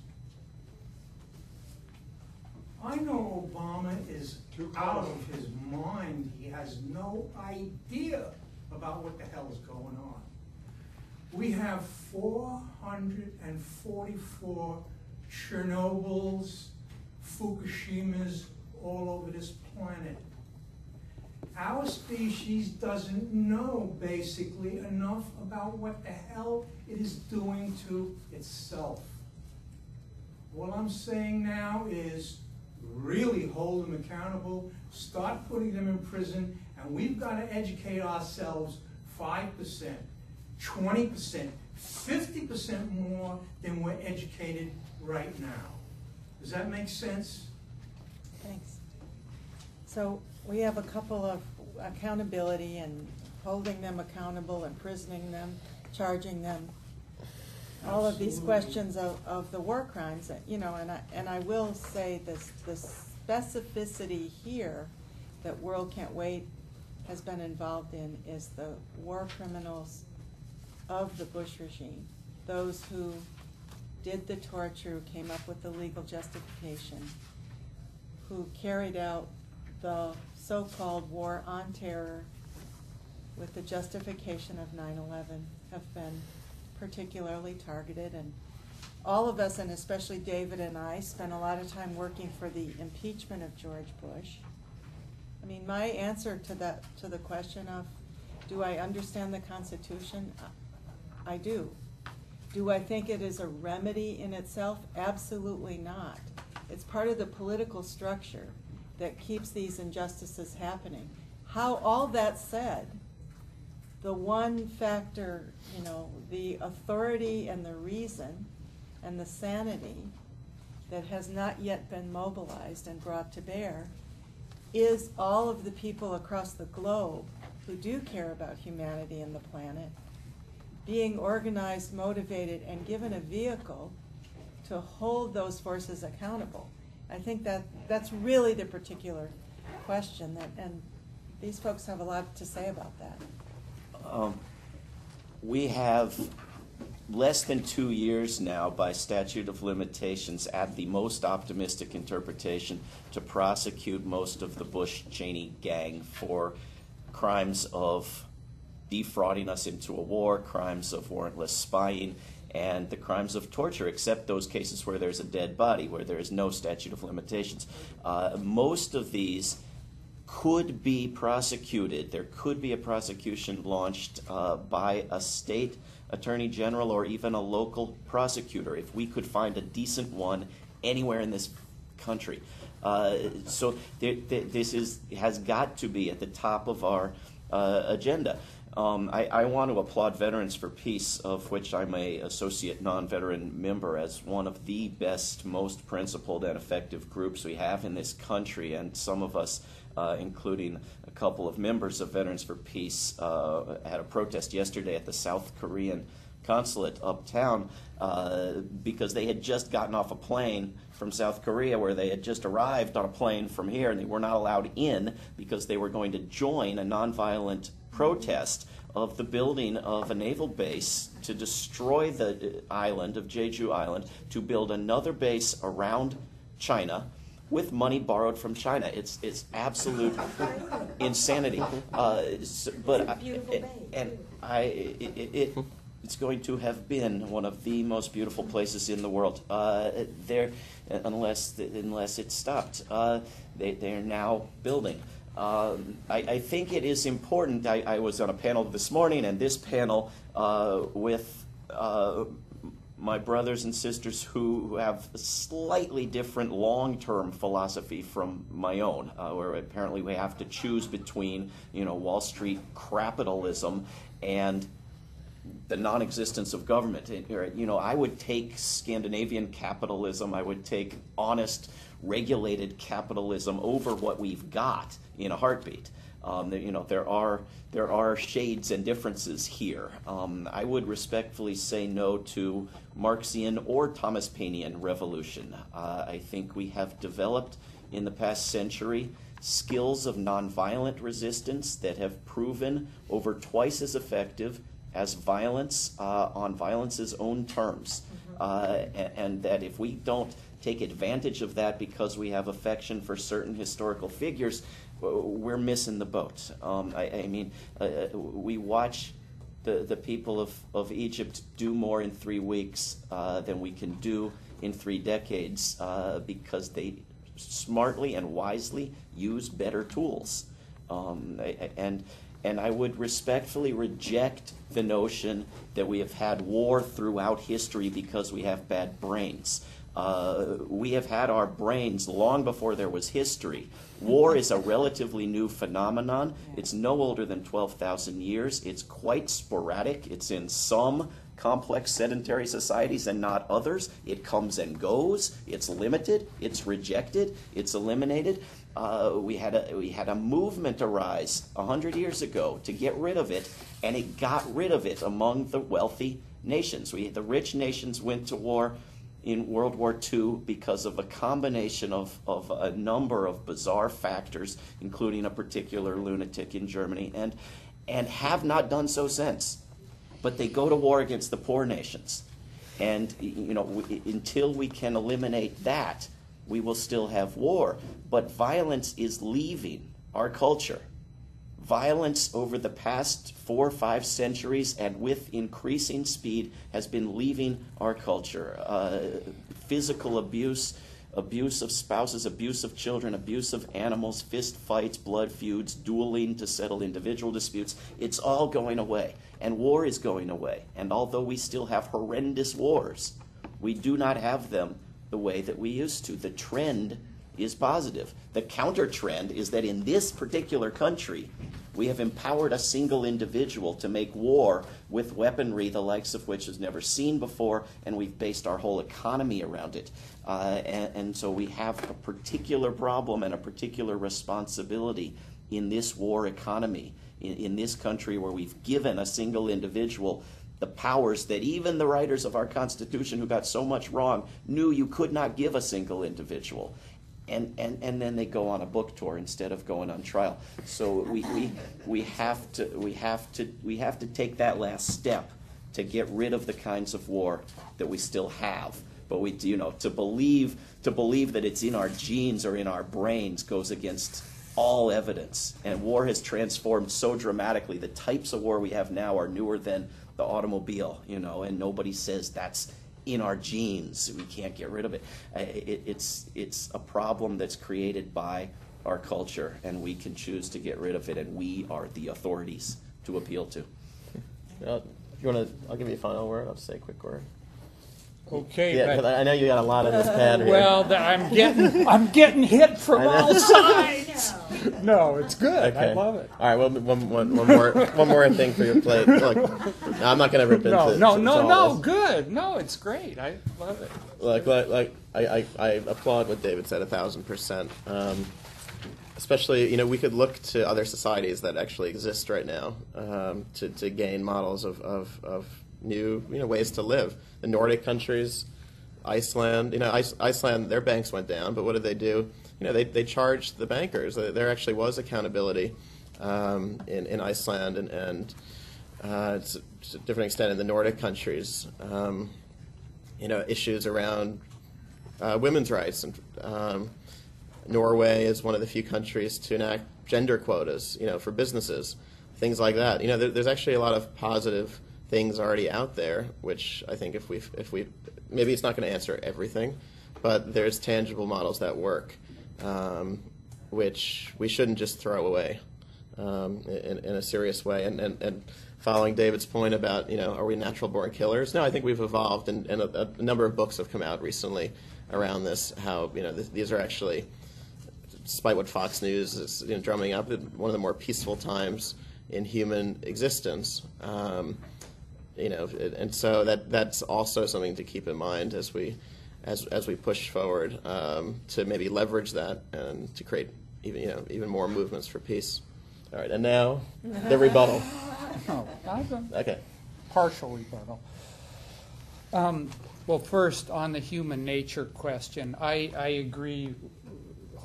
I know Obama is out of his mind. He has no idea about what the hell is going on. We have 444 Chernobyls, Fukushimas all over this planet. Our species doesn't know basically enough about what the hell it is doing to itself. What I'm saying now is really hold them accountable, start putting them in prison, and we've got to educate ourselves 5%, 20%, 50% more than we're educated right now. Does that make sense? Thanks. So we have a couple of accountability and holding them accountable, imprisoning them, charging them. All of these questions of the war crimes, you know, and I will say this, the specificity here that World Can't Wait has been involved in is the war criminals of the Bush regime, those who did the torture, who came up with the legal justification, who carried out the so-called war on terror with the justification of 9/11 have been particularly targeted. And all of us, and especially David and I, spent a lot of time working for the impeachment of George Bush. I mean, my answer to that, to the question of, do I understand the Constitution? I do. Do I think it is a remedy in itself? Absolutely not. It's part of the political structure that keeps these injustices happening. How, all that said, the one factor, you know, the authority and the reason and the sanity that has not yet been mobilized and brought to bear is all of the people across the globe who do care about humanity and the planet being organized, motivated, and given a vehicle to hold those forces accountable. I think that that's really the particular question, that, and these folks have a lot to say about that. We have less than 2 years now by statute of limitations at the most optimistic interpretation to prosecute most of the Bush-Cheney gang for crimes of defrauding us into a war, crimes of warrantless spying, and the crimes of torture, except those cases where there's a dead body, where there is no statute of limitations. Most of these could be prosecuted. There could be a prosecution launched by a state attorney general or even a local prosecutor if we could find a decent one anywhere in this country. So this has got to be at the top of our agenda. I want to applaud Veterans for Peace, of which I'm an associate non-veteran member, as one of the best, most principled and effective groups we have in this country. And some of us, including a couple of members of Veterans for Peace, had a protest yesterday at the South Korean consulate uptown because they had just gotten off a plane from South Korea, where they had just arrived on a plane from here, and they were not allowed in because they were going to join a nonviolent protest of the building of a naval base to destroy the island of Jeju Island, to build another base around China with money borrowed from China. It's absolute insanity. It's going to have been one of the most beautiful places in the world. Unless it's stopped, they are now building. I think it is important. I was on a panel this morning, and this panel with my brothers and sisters who have a slightly different long-term philosophy from my own, where apparently we have to choose between, Wall Street capitalism and the non-existence of government. I would take Scandinavian capitalism. I would take honest, regulated capitalism over what we've got in a heartbeat. There are shades and differences here. I would respectfully say no to Marxian or Thomas Painian revolution. I think we have developed in the past century skills of nonviolent resistance that have proven over twice as effective as violence on violence's own terms. And that if we don't take advantage of that because we have affection for certain historical figures, we're missing the boat. We watch the people of Egypt do more in 3 weeks than we can do in 3 decades because they smartly and wisely use better tools. And I would respectfully reject the notion that we have had war throughout history because we have bad brains. We have had our brains long before there was history. War is a relatively new phenomenon. It's no older than 12,000 years. It's quite sporadic. It's in some complex sedentary societies and not others. It comes and goes. It's limited. It's rejected. It's eliminated. We had a movement arise 100 years ago to get rid of it, and it got rid of it among the wealthy nations. The rich nations went to war in World War II because of a combination of a number of bizarre factors, including a particular lunatic in Germany, and have not done so since. But they go to war against the poor nations. And until we can eliminate that, we will still have war. But violence is leaving our culture. Violence over the past 4 or 5 centuries and with increasing speed has been leaving our culture. Physical abuse, abuse of spouses, abuse of children, abuse of animals, fist fights, blood feuds, dueling to settle individual disputes. It's all going away. And war is going away. And although we still have horrendous wars, we do not have them the way that we used to. The trend is positive. The counter trend is that in this particular country, we have empowered a single individual to make war with weaponry the likes of which is never seen before, and we've based our whole economy around it. And so we have a particular problem and a particular responsibility in this war economy, in this country where we've given a single individual the powers that even the writers of our Constitution who got so much wrong knew you could not give a single individual. And then they go on a book tour instead of going on trial. So we have to take that last step to get rid of the kinds of war that we still have. But to believe that it's in our genes or in our brains goes against all evidence. And war has transformed so dramatically. The types of war we have now are newer than the automobile, and nobody says that's in our genes. We can't get rid of it. It's a problem that's created by our culture, and we can choose to get rid of it, and we are the authorities to appeal to. If you want to, I'll give you a final word. I'll just say a quick word. Okay, yeah, but I know you got a lot on this pad here. Well, I'm getting hit from all sides. No, it's good. Okay. I love it. All right, well, one more thing for your plate. Look, no, I'm not going to rip into all No, this. good. No, it's great. I love it. I applaud what David said 1,000%. Especially, we could look to other societies that actually exist right now to gain models of new ways to live. The Nordic countries, Iceland. Iceland, their banks went down, but what did they do? They charged the bankers. There actually was accountability in Iceland and to a different extent in the Nordic countries. Issues around women's rights. And Norway is one of the few countries to enact gender quotas, for businesses, things like that. There's actually a lot of positive things already out there, which I think if we maybe it's not going to answer everything, but there's tangible models that work, which we shouldn't just throw away in a serious way. And following David's point about, are we natural-born killers? No, I think we've evolved, and a number of books have come out recently around this, how, these are actually, despite what Fox News is drumming up, one of the more peaceful times in human existence. And so that's also something to keep in mind as we push forward to maybe leverage that and to create even more movements for peace. All right, and now the rebuttal. No, I've done Okay. partial rebuttal. Well, first on the human nature question, I agree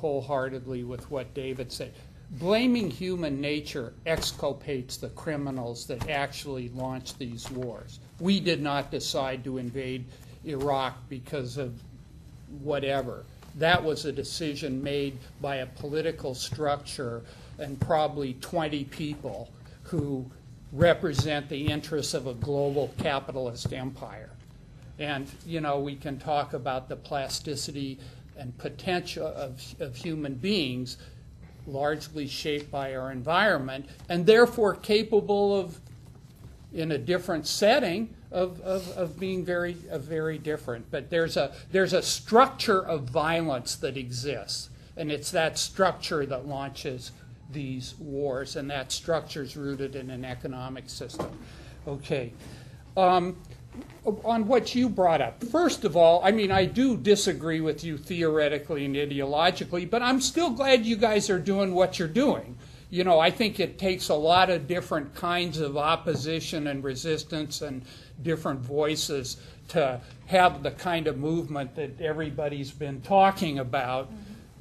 wholeheartedly with what David said. Blaming human nature exculpates the criminals that actually launched these wars. We did not decide to invade Iraq because of whatever. That was a decision made by a political structure and probably 20 people who represent the interests of a global capitalist empire. And, you know, we can talk about the plasticity and potential of human beings, largely shaped by our environment, and therefore capable of, in a different setting, of being very different. But there's a structure of violence that exists, and it's that structure that launches these wars, and that structure is rooted in an economic system. Okay. On what you brought up, first of all, I mean, I do disagree with you theoretically and ideologically, but I'm still glad you guys are doing what you're doing. You know, I think it takes a lot of different kinds of opposition and resistance and different voices to have the kind of movement that everybody's been talking about,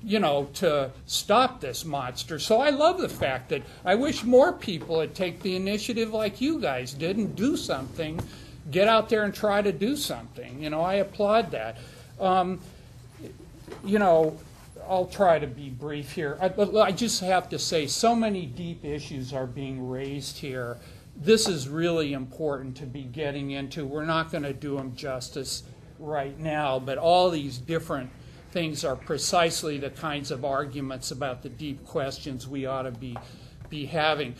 you know, to stop this monster. So I love the fact that I wish more people would take the initiative like you guys did and do something. Get out there and try to do something. You know, I applaud that. You know, I'll try to be brief here. But I just have to say, so many deep issues are being raised here. This is really important to be getting into. We're not going to do them justice right now, but all these different things are precisely the kinds of arguments about the deep questions we ought to be having.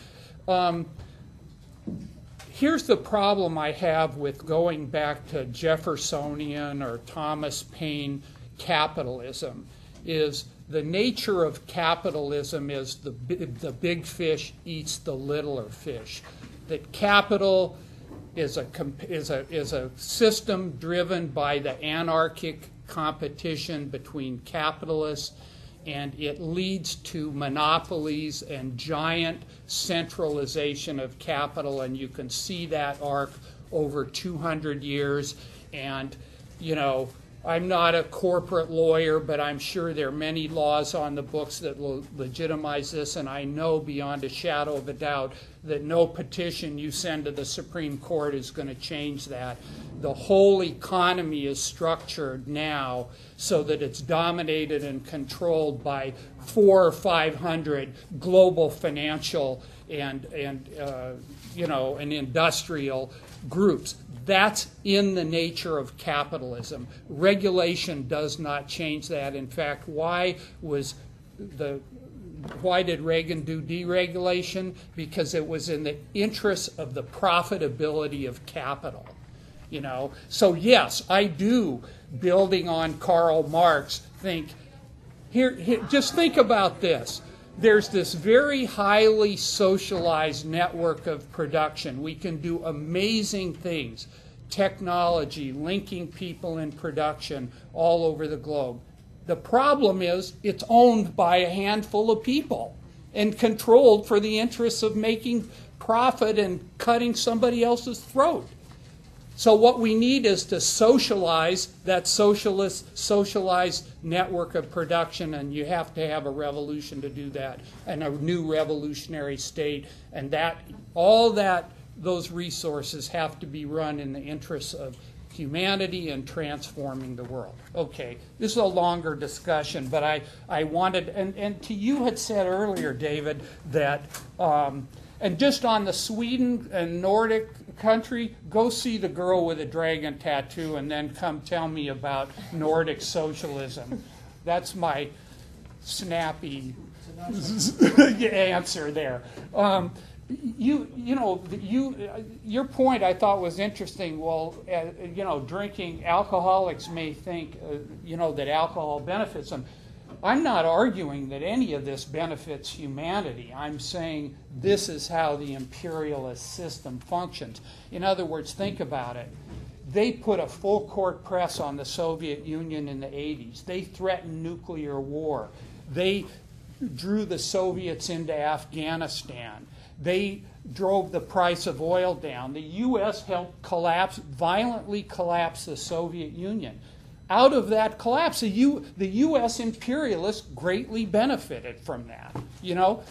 Here's the problem I have with going back to Jeffersonian or Thomas Paine capitalism, is the nature of capitalism is the big fish eats the littler fish. That capital is a system driven by the anarchic competition between capitalists, and it leads to monopolies and giant centralization of capital, and you can see that arc over 200 years. And, you know, I'm not a corporate lawyer, but I'm sure there are many laws on the books that will legitimize this, and I know beyond a shadow of a doubt that no petition you send to the Supreme Court is going to change that. The whole economy is structured now so that it's dominated and controlled by 400 or 500 global financial and industrial groups. That's in the nature of capitalism. Regulation does not change that. In fact, why did Reagan do deregulation? Because it was in the interest of the profitability of capital. You know, so yes, I do, building on Karl Marx, think here just think about this. There's this very highly socialized network of production. We can do amazing things, technology, linking people in production all over the globe. The problem is it's owned by a handful of people and controlled for the interests of making profit and cutting somebody else's throat. So what we need is to socialize that socialized network of production, and you have to have a revolution to do that, and a new revolutionary state, and those resources have to be run in the interests of humanity and transforming the world. Okay, this is a longer discussion, but I wanted, and to you had said earlier, David, that, and just on the Sweden and Nordic country, go see the girl with a dragon tattoo and then come tell me about Nordic socialism. That's my snappy answer there. Your point I thought was interesting. Well, drinking, alcoholics may think, that alcohol benefits them. I'm not arguing that any of this benefits humanity. I'm saying this is how the imperialist system functions. In other words, think about it. They put a full court press on the Soviet Union in the 80s. They threatened nuclear war. They drew the Soviets into Afghanistan. They drove the price of oil down. The U.S. helped violently collapse the Soviet Union. out of that collapse. The U.S. imperialists greatly benefited from that. You know,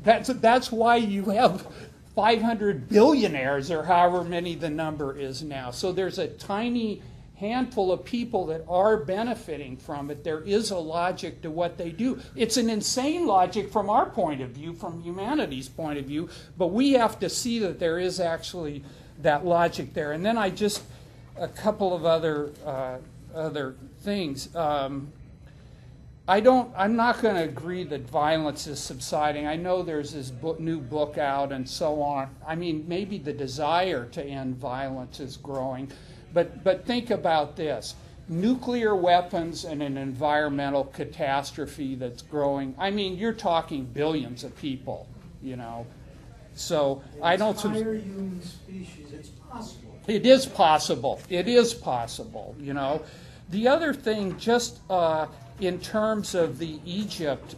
that's why you have 500 billionaires, or however many the number is now. So there's a tiny handful of people that are benefiting from it. There is a logic to what they do. It's an insane logic from our point of view, from humanity's point of view, but we have to see that there is actually that logic there. And then a couple of other things. I'm not going to agree that violence is subsiding. I know there's this new book out and so on. I mean, maybe the desire to end violence is growing. But think about this. Nuclear weapons and an environmental catastrophe that's growing. I mean, you're talking billions of people, you know. So I don't... Entire human species, it's possible. It is possible. It is possible, you know. The other thing, just in terms of the Egypt...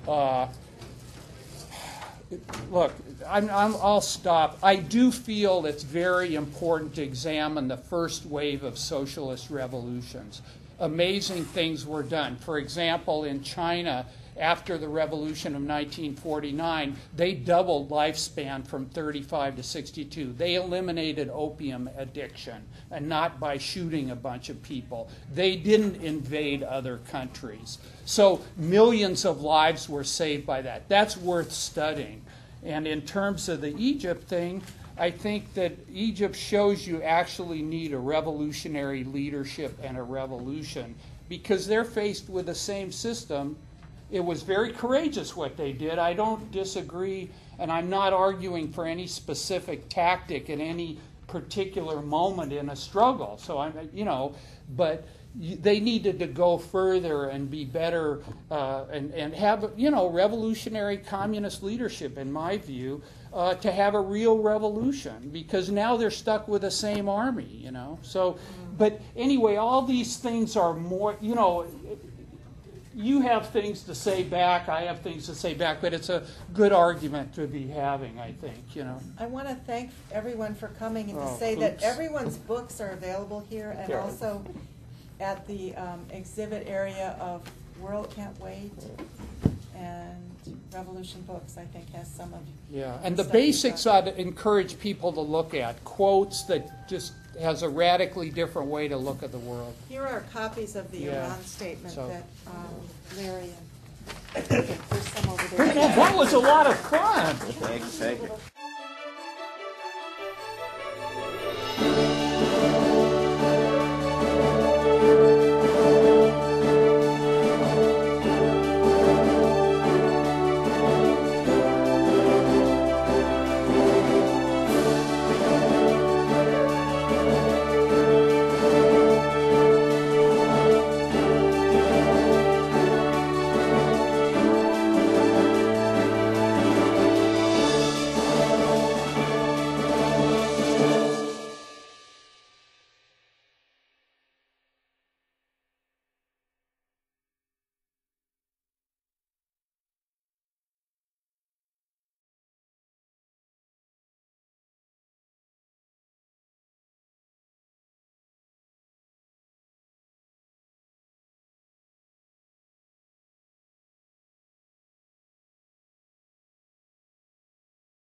look, I'll stop. I do feel it's very important to examine the first wave of socialist revolutions. Amazing things were done. For example, in China, after the revolution of 1949, they doubled lifespan from 35 to 62. They eliminated opium addiction, and not by shooting a bunch of people. They didn't invade other countries. So millions of lives were saved by that. That's worth studying. And in terms of the Egypt thing, I think that Egypt shows you actually need a revolutionary leadership and a revolution, because they're faced with the same system. It was very courageous what they did. I don't disagree, and I'm not arguing for any specific tactic at any particular moment in a struggle. So but they needed to go further and be better and have, revolutionary communist leadership, in my view, to have a real revolution, because now they're stuck with the same army, you know. So, but anyway, all these things are more, you have things to say back, I have things to say back, but it's a good argument to be having, I think, you know. I want to thank everyone for coming and to say that everyone's books are available here, and also at the exhibit area of World Can't Wait and Revolution Books, I think, has some of and the basics ought to encourage people to look at. Quotes that just has a radically different way to look at the world. Here are copies of the Iran statement that Larry and there's some over there. That was a lot of fun. Thank you.